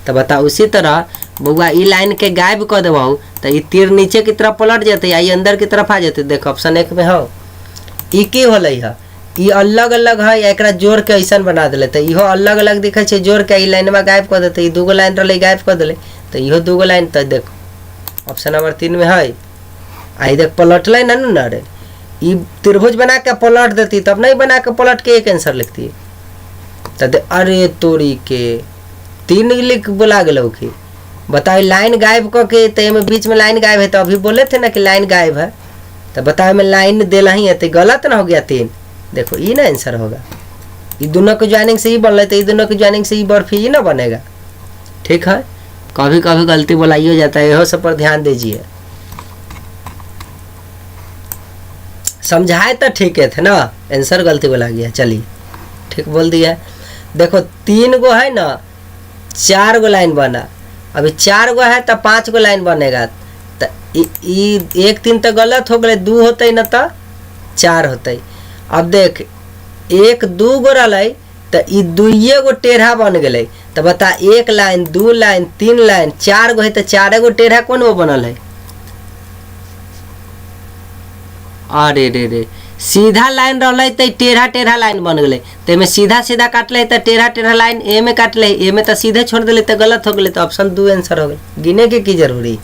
तो बताओ उसी तरह बउआ ई लाइन के गायब कर देबहू तो ई तीर नीचे की तरफ पलट जाते, आई अंदर की तरफ आ जाते। देखो ऑप्शन 1 में हो ई की होलै है, ई अलग अलग है, एकरा जोड़ के ऐसा बना दिले तो इहो अलग अलग दिखे छै, जोड़ के ई लाइन में गायब कर देते। ई दूगो लाइन रही गायब कर दिले तो इहो दूगो लाइन। तो देखो ऑप्शन नंबर 3 में है। आई देख पलटल न रे, ई त्रिभुज बना के पलट देती तब नहीं बना के पलट के एक आंसर लिखती। तो अरे तोरी के 3 लिख बोला गलो कि बताओ लाइन गायब करके, तो बीच में लाइन गायब है, तो अभी बोले थे ना कि लाइन गायब है, तो बताओ में लाइन देला ही है तो गलत ना हो गया 3। देखो ये ना आंसर होगा, ये दोनों के ज्वाइनिंग से ही बन रहे, तो ये दोनों के ज्वाइनिंग से ही बर्फी ही ना बनेगा। ठीक है, कभी कभी गलती बोलाई हो जाता है, यह सब पर ध्यान दीजिए। समझाए तो ठीक है थे ना, आंसर गलती बोला गया, चलिए ठीक बोल दिया। देखो 3 गो है ना, 4 गो लाइन बना, अभी 4 गो है तो 5 गो लाइन बनेगा। तो 1 3 तो गलत हो गए, 2 होते न तो 4 होते। अब देख 1 2 गो रही तो ई 2 गो टेढ़ा बन गए। तो बता 1 लाइन 2 लाइन 3 लाइन 4 गो है तो 4 गो टेढ़ा कौन वो बनल है? अरे रे रे, सीधा लाइन रहा तो टेढ़ा टेढ़ा लाइन बन गए, तो सीधा सीधा काटले तो टेढ़ा टेढ़ा लाइन ए में काटले, ए में तो सीधे छोड़ दिले तो गलत हो गए। तो ऑप्शन 2 आंसर हो गए, गिने के की जरूरी।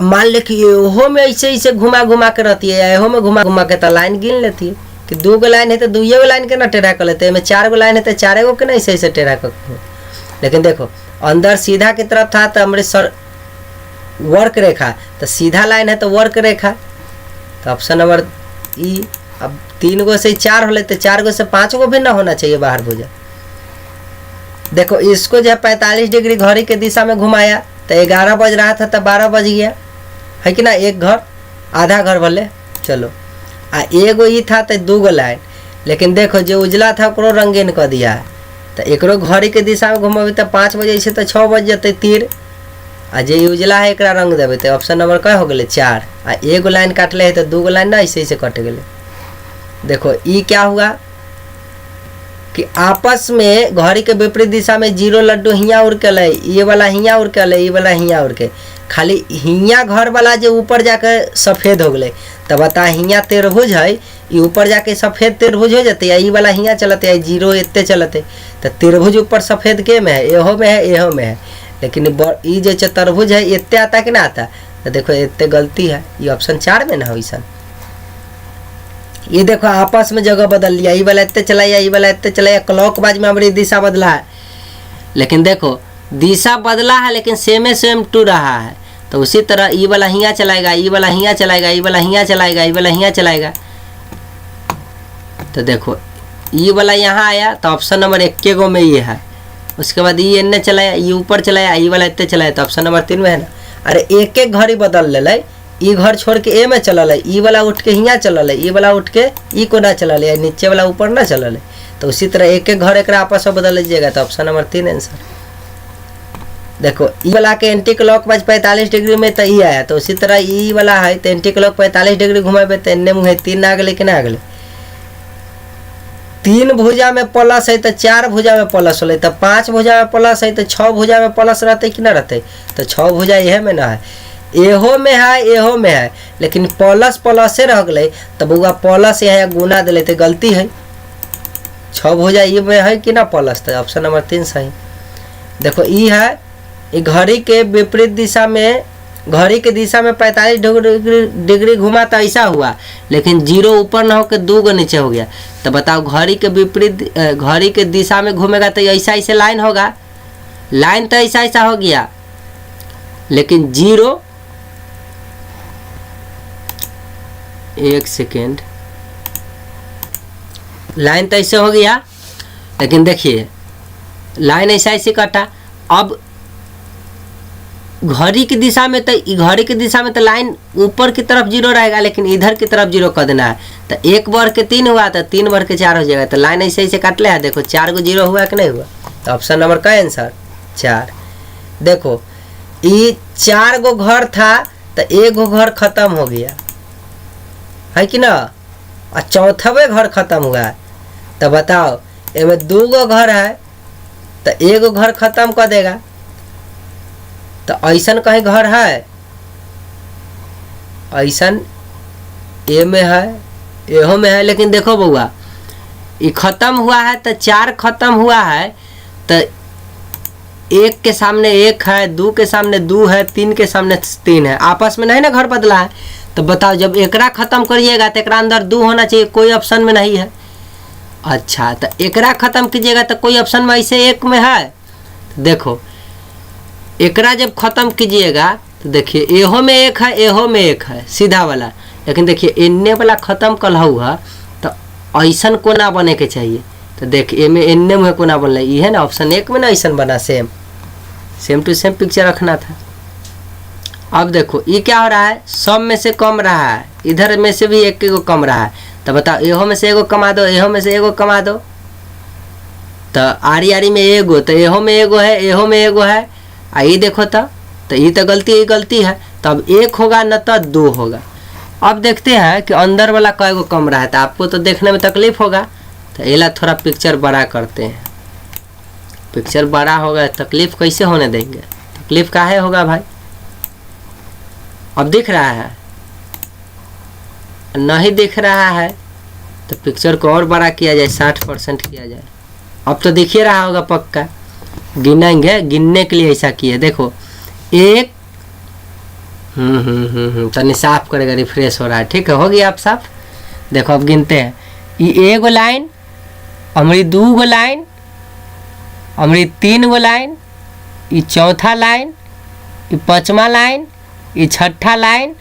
मान ले कि एहो में ऐसे ऐसे घुमा घुमा के रहती है, एहो में घुमा घुमा के तो लाइन गिन लेती है कि 2 गो लाइन है तो 2 गो लाइन के ना टेढ़ा कर लेते हैं, 4 गो लाइन है तो 4 गो के ना ऐसे ऐसे टेढ़ा कर। लेकिन देखो अंदर सीधा की तरफ था तो अमृतसर वर्क रेखा, तो सीधा लाइन है तो वर्क रेखा। तो ऑप्शन नंबर ई। अब 3 गो से 4 हो लेते, 4 गो से 5 गो भी ना होना चाहिए बाहर भुजा। देखो इसको जो है 45 डिग्री घड़ी के दिशा में घुमाया तो 11 बज रहा था तो 12 बज गया, है कि ना, एक घर आधा घर भले चलो। एगो ही था तो 2 गो लाइन, लेकिन देखो जो उजला था ओकरो रंगीन कर दिया है, तो एकरो घड़ी के दिशा में घुमेबे तो 5 बजे से तो 6 बज जाते तीर, आ जे उजला है एकरा रंग देवे तो ऑप्शन नंबर क्या हो गए 4। आ एगो लाइन काटले है तो 2 गो लाइन ना ऐसे ऐसे कट गए। देखो ई क्या हुआ कि आपस में घड़ी के विपरीत दिशा में 0 लड्डू हियाँ उड़ के ले, ये वाला हियाँ उड़ के ले, ये वाला हियाँ उड़ के, खाली हियाँ घर वाला जो ऊपर जाके सफ़ेद हो गए। तो बता हियाँ त्रिभुज है, ये ऊपर जाके सफ़ेद त्रिभुज हो जाते, या ये वाला हियाँ चलते है 0 इतने चलते। तो त्रिभुज ऊपर सफ़ेद के में है, एहो में है एहो में है, लेकिन ये जो चतुर्भुज है इतने आता कि ना आता। तो देखो इतने गलती है, ये ऑप्शन 4 में ना हो ऐसा। ये देखो आपस में जगह बदल लिया, ये वाला इतने चलाया, ये वाला इतने चलाया, क्लॉकवाइज में हमारी दिशा बदला है, लेकिन देखो दिशा बदला है लेकिन सेम टू रहा है। तो उसी तरह ये वाला हियाँ चलाएगा, ये वाला हियाँ चलाएगा, ये वाला हियाँ चलाएगा, ये वाला हियाँ चलाएगा। तो देखो ये वाला यहाँ आया तो ऑप्शन नंबर 1 गो में ये है, उसके बाद ये इन्ने चलाया, ये ऊपर चलाया, ये वाला इतने चलाया, तो ऑप्शन नंबर 3 में है ना। अरे एक एक घड़ी बदल ले, ये घर छोड़ के ए में चलल है, ये वाला उठ के हियाँ चलल है, ये वाला उठ के ई को ना चलल है, नीचे वाला ऊपर ना चलल है। तो उसी तरह एक एक घर एक आपस में बदल लीजिएगा। तो ऑप्शन नंबर 3 आंसर। देखो ई वाला के एंटी क्लॉकवाइज 45 डिग्री में तो ई आया, तो उसी तरह ई वाला है तो एंटी क्लॉक 45 डिग्री घुमाबे तो एन्ने मुँह 3 आ गए कि ना आ गए। 3 भुजा में प्लस है तो 4 भुजा में प्लस हो, तो 5 भुजा में प्लस है तो 6 भुजा में प्लस रहते कि ना रहते। तो 6 भुजा यह में ना है, एहो में है एहो में है, लेकिन प्लस प्लस से रह गए तब वो प्लस यहाँ गुना दिले तो गलती है। 6 भुजा ये में है कि ना प्लस, तो ऑप्शन नंबर 3 सही। देखो ई है, ये घड़ी के विपरीत दिशा में, घड़ी के दिशा में 45 डिग्री घुमा तो ऐसा हुआ, लेकिन 0 ऊपर ना होकर 2 गो नीचे हो गया। तो बताओ घड़ी के विपरीत, घड़ी के दिशा में घूमेगा तो ऐसा ऐसे लाइन होगा, लाइन तो ऐसा ऐसा हो गया, लेकिन 0 1 सेकेंड, लाइन तो ऐसे हो गया, लेकिन देखिए लाइन ऐसा ऐसे कटा। अब घड़ी की दिशा में, तो घड़ी की दिशा में तो लाइन ऊपर की तरफ 0 रहेगा, लेकिन इधर की तरफ 0 कर देना है। तो 1 बढ़ के 3 हुआ तो 3 बढ़ के 4 हो जाएगा। तो लाइन ऐसे ऐसे काट ले है, देखो 4 गो 0 हुआ कि नहीं हुआ। तो ऑप्शन नंबर का आंसर 4। देखो ये 4 गो घर था तो एगो घर खत्म हो गया है कि ना, और चौथावे घर खत्म हुआ है। तो बताओ इनमें 2 गो घर है तो एगो घर खत्म कर देगा। तो ऐसन कहीं घर है, ऐसन ए में है, एहो में है। लेकिन देखो बउआ ये खत्म हुआ है तो 4 खत्म हुआ है, तो 1 के सामने 1 है, 2 के सामने 2 है, 3 के सामने 3 है, आपस में नहीं ना घर बदला है। तो बताओ जब एकरा खत्म करिएगा तो एकरा अंदर 2 होना चाहिए, कोई ऑप्शन में नहीं है। अच्छा तो एकरा खत्म कीजिएगा तो कोई ऑप्शन में ऐसे 1 में है। तो देखो एकरा जब खत्म कीजिएगा तो देखिए एहो में 1 है, एहो में 1 है, सीधा वाला। लेकिन देखिए इन्ने वाला खत्म कलहू है तो ऐसन कोना बने के चाहिए। तो देखिए ए में इन्ने में कोना बनल, ये है ना ऑप्शन 1 में ना ऐसन बना, सेम टू सेम पिक्चर रखना था। अब देखो ये क्या हो रहा है, सब में से कम रहा है, इधर में से भी 1 को कम रहा है। तो बताओ एहो में से एगो कमा दो, एहो में से एगो कमा दो। तो आरी आरी में एगो, तो एहो में एगो है, एहो में एगो है। ये देखो तो ये तो गलती है। तो अब 1 होगा न तो 2 होगा। अब देखते हैं कि अंदर वाला कईगो कम रहा है, तो आपको तो देखने में तकलीफ होगा। तो एला थोड़ा पिक्चर बड़ा करते हैं, पिक्चर बड़ा होगा तकलीफ कैसे होने देंगे, तकलीफ काहे होगा भाई। अब दिख रहा है, नहीं दिख रहा है तो पिक्चर को और बड़ा किया जाए, 60% किया जाए। अब तो दिख ही रहा होगा पक्का, गिनेंगे, गिनने के लिए ऐसा किए। देखो 1 तनी साफ करेगा, रिफ्रेश हो रहा है, ठीक है, हो गया आप साफ। देखो अब गिनते हैं, ये 1 गो लाइन, हमारी 2 गो लाइन, हमारी 3 गो लाइन, ये 4था लाइन, ये 5वां लाइन, ये 6ठा लाइन,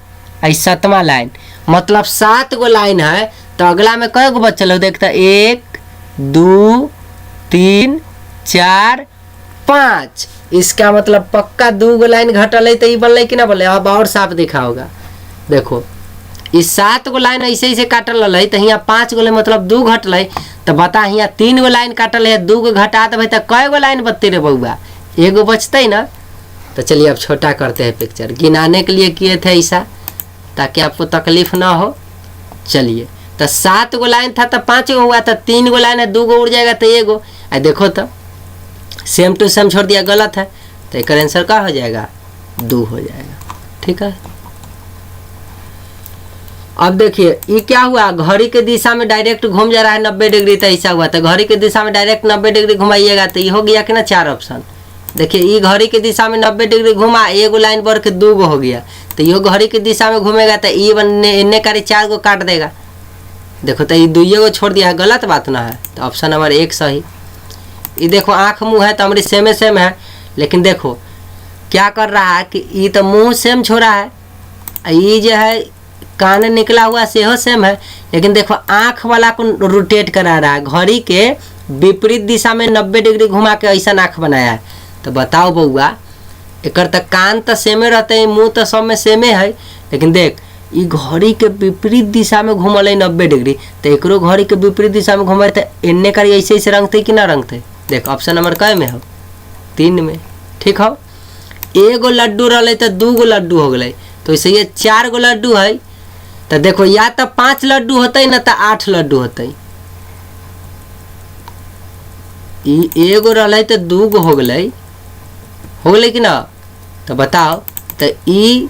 ये 7वां लाइन, मतलब 7 गो लाइन है। तो अगला में कई गो बचल हो, देखता 1 2 3 4 5। इसका मतलब पक्का 2 गो लाइन घटल है, तो ये बनल कि ना बनल। अब और साफ दिखा होगा, देखो इस 7 गो लाइन ऐसे ऐसे काटल है, तो यहाँ 5 गो मतलब 2 घटल है। तो बता यहाँ 3 गो लाइन काटल है, 2 गो घटा देवे तो कई गो लाइन बचते रे बउआ, एगो बचते ना। तो चलिए अब छोटा करते हैं पिक्चर, गिनाने के लिए किए थे ऐसा ताकि आपको तकलीफ ना हो। चलिए तो 7 गो लाइन था तो 5 गो हुआ, तो 3 गो लाइन है, 2 गो उड़ जाएगा तो एगो। देखो तो सेम टू सेम छोड़ दिया, गलत है। तो एक आंसर क्या हो जाएगा, 2 हो जाएगा, ठीक है। अब देखिए ये क्या हुआ, घड़ी के दिशा में डायरेक्ट घूम जा रहा है 90 डिग्री, तो ऐसा हुआ। तो घड़ी के दिशा में डायरेक्ट 90 डिग्री घुमाइएगा तो ये हो गया कि ना 4 ऑप्शन। देखिए ये घड़ी के दिशा में 90 डिग्री घुमा, एगो लाइन बढ़ के 2 गो हो गया। तो ये घड़ी के दिशा में घूमेगा तो ये इन्ने कारी 4 गो काट देगा। देखो तो ये 2 गो छोड़ दिया है, गलत बात ना है। तो ऑप्शन नंबर 1 सही। ये देखो आँख मुँह है तो हमारी सेम है, लेकिन देखो क्या कर रहा है कि ये तो मुँह सेम छोड़ा है, ये जो है कान निकला हुआ सेहो सेम है, लेकिन देखो आँख वाला को रोटेट करा रहा है, घड़ी के विपरीत दिशा में 90 डिग्री घुमा के ऐसा आँख बनाया है। तो बताओ बउआ एक तो कान तो सेमे रहते हैं, मुँह तो सब में सेमे है, लेकिन देख ये घड़ी के विपरीत दिशा में घूमल है 90 डिग्री। तो एकरो घड़ी के विपरीत दिशा में घूमे तो इन्ने कारी ऐसे ऐसे रंगते कि ना रंगते। देख ऑप्शन नंबर कै में हो, 3 में, ठीक हो। एगो लड्डू रहा तो 2 गो लड्डू हो गए, तो ऐसे ये 4 गो लड्डू है। तो देखो या तो 5 लड्डू होते ना तो 8 लड्डू होते। एगो रहा तो 2 गो हो गए कि ना। तो बताओ तो ये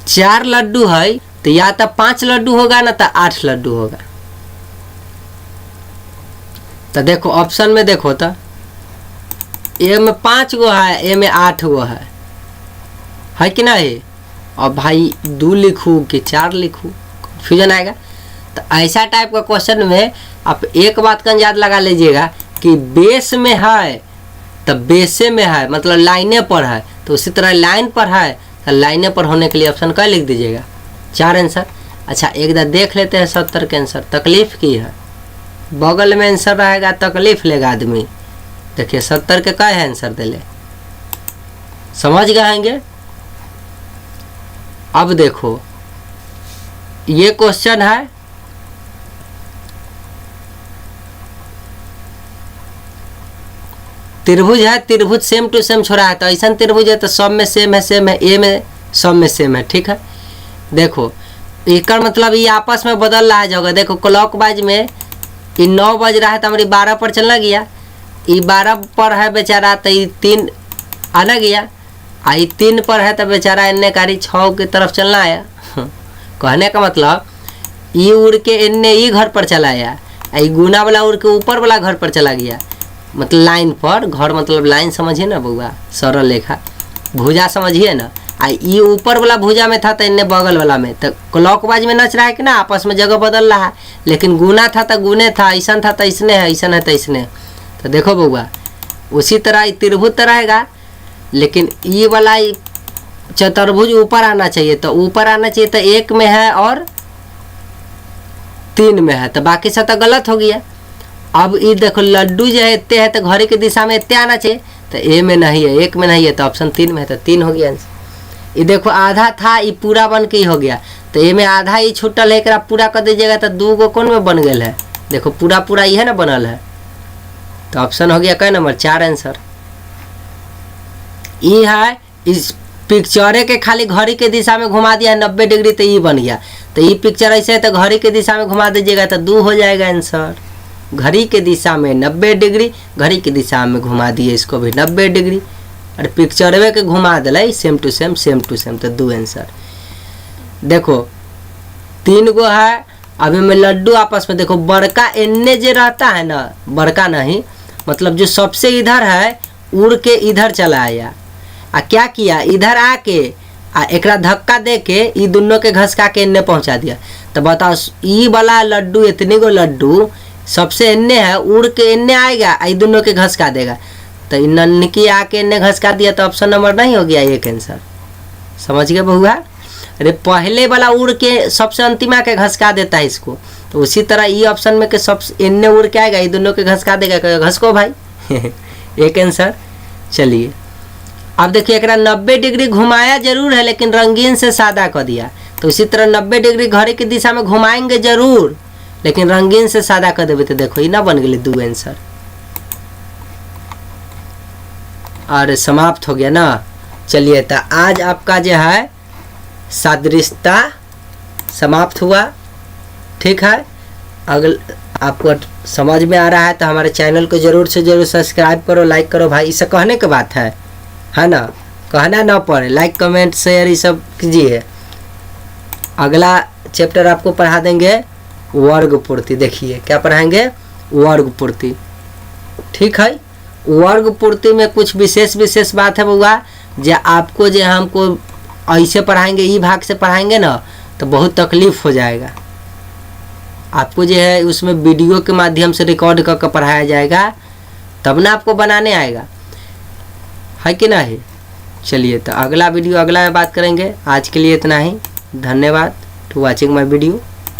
4 लड्डू है, तो या तो 5 लड्डू होगा ना तो 8 लड्डू होगा। तो देखो ऑप्शन में देखो तो ए में 5 गो है, ए में 8 गो है कि नहीं। अब भाई 2 लिखूँ कि 4 लिखूँ, कन्फ्यूजन आएगा। तो ऐसा टाइप का क्वेश्चन में आप एक बात का याद लगा लीजिएगा कि बेस में है तो बेसे में है, मतलब लाइने पर है। तो उसी तरह लाइन पर है तो लाइने पर होने के लिए ऑप्शन क्या लिख दीजिएगा, 4 आंसर। अच्छा एक बार देख लेते हैं 70 के आंसर। तकलीफ की है, बगल में आंसर रहेगा तकलीफ लेगा आदमी। देखिए 70 के क्या है आंसर दे ले, समझ गए। अब देखो ये क्वेश्चन है, त्रिभुज है, त्रिभुज सेम टू सेम छोड़ा है। तो ऐसा त्रिभुज है तो सब में सेम है, ए में सब में सेम है। ठीक है, देखो एक मतलब ये आपस में बदल रहा है जगह। देखो क्लॉकवाइज में ये 9 बज रहा है तो हमारी 12 पर चलना गया, ये 12 पर है बेचारा तो ये 3 आना गया, आई 3 पर है तो बेचारा इन्ने कारी 6 की तरफ चलना आया। कहने का मतलब ये उड़ के इन्ने ये घर पर चला आया, आई गुना वाला उड़ के ऊपर वाला घर पर चला गया, मतलब लाइन पर। घर मतलब लाइन समझिए ना बउआ, सरल लेखा भुजा समझिए ना। आ ये ऊपर वाला भुजा में था तो इन्ने बगल वाला में, तो क्लॉकवाइज में नच रहा है कि ना, आपस में जगह बदल रहा है। लेकिन गुना था तो गुने था, ऐसा था तो इसने है, ऐसा है तो इसने। तो देखो बउआ उसी तरह त्रिभुज रहेगा, लेकिन ये वाला चतुर्भुज ऊपर आना चाहिए, तो ऊपर आना चाहिए तो 1 में है और 3 में है, तो बाकी सब तो गलत हो गया। अब ये देखो लड्डू जो है इतने है तो घड़ी की दिशा में इतने आना चाहिए, तो ए में नहीं है, 1 में नहीं है, तो ऑप्शन 3 में है, तो 3 हो गया आंसर। ये देखो आधा था, ये पूरा बन के ही हो गया, तो ए में आधा ही छूटल है, एक पूरा कर दीजिएगा तो 2 गो कौन में बन गया है। देखो पूरा पूरा ये है ना बनल है, तो ऑप्शन हो गया कै नंबर 4 आंसर। ये है इस पिक्चरे के खाली घड़ी के दिशा में घुमा दिया 90 डिग्री, तो ये बन गया। तो ये पिक्चर ऐसे है तो घड़ी के दिशा में घुमा दीजिएगा तो 2 हो जाएगा आंसर। घड़ी के दिशा में 90 डिग्री, घड़ी की दिशा में घुमा दिए इसको भी 90 डिग्री, और पिक्चरवे के घुमा दिलाई सेम टू सेम, तो 2 आंसर। देखो 3 गो है। अभी में लड्डू आपस में देखो बड़का एन्ने जे रहता है ना, बड़का नहीं मतलब जो सबसे इधर है उड़ के इधर चला आया, आ क्या किया इधर आके आ एकरा धक्का दे के ये दोनों के घसका के इन्ने पहुंचा दिया। तो बताओ ये वाला लड्डू, इतने गो लड्डू सबसे इन्ने है, उड़ के इन्ने आएगा, ये दोनों के घसका देगा, तो नन्नकी आके इन्ने घसका दिया, तो ऑप्शन नंबर नहीं हो गया एक आंसर। समझ गए बहुआ? अरे पहले वाला उड़ के सबसे अंतिमा के घसका देता है इसको, तो उसी तरह ये ऑप्शन में के सब इन्ने उड़ के आएगा, ये दोनों के घसका देगा, घसको भाई। एक आंसर। चलिए अब देखिए एक 90 डिग्री घुमाया जरूर है, लेकिन रंगीन से सादा कर दिया, तो इसी तरह 90 डिग्री घड़ी की दिशा में घुमाएंगे जरूर, लेकिन रंगीन से सादा कर देवे, तो देखो ये ना बन गए 2 आंसर। और समाप्त हो गया ना। चलिए तो आज आपका जो है सादृश्यता समाप्त हुआ। ठीक है, अगर आपको समझ में आ रहा है तो हमारे चैनल को ज़रूर से ज़रूर सब्सक्राइब करो, लाइक करो भाई, इसे कहने की बात है ना, कहना ना पड़े, लाइक कमेंट शेयर ये सब कीजिए। अगला चैप्टर आपको पढ़ा देंगे वर्ग पूर्ति। देखिए क्या पढ़ाएंगे, वर्ग पूर्ति। ठीक है, वर्ग पूर्ति में कुछ विशेष बात है बउआ, जो आपको जो हमको ऐसे पढ़ाएंगे, ई भाग से पढ़ाएंगे ना तो बहुत तकलीफ हो जाएगा। आपको जो है उसमें वीडियो के माध्यम से रिकॉर्ड करके पढ़ाया जाएगा, तब ना आपको बनाने आएगा, है कि नहीं। चलिए तो अगला वीडियो अगला में बात करेंगे। आज के लिए इतना ही, धन्यवाद टू वॉचिंग माय वीडियो।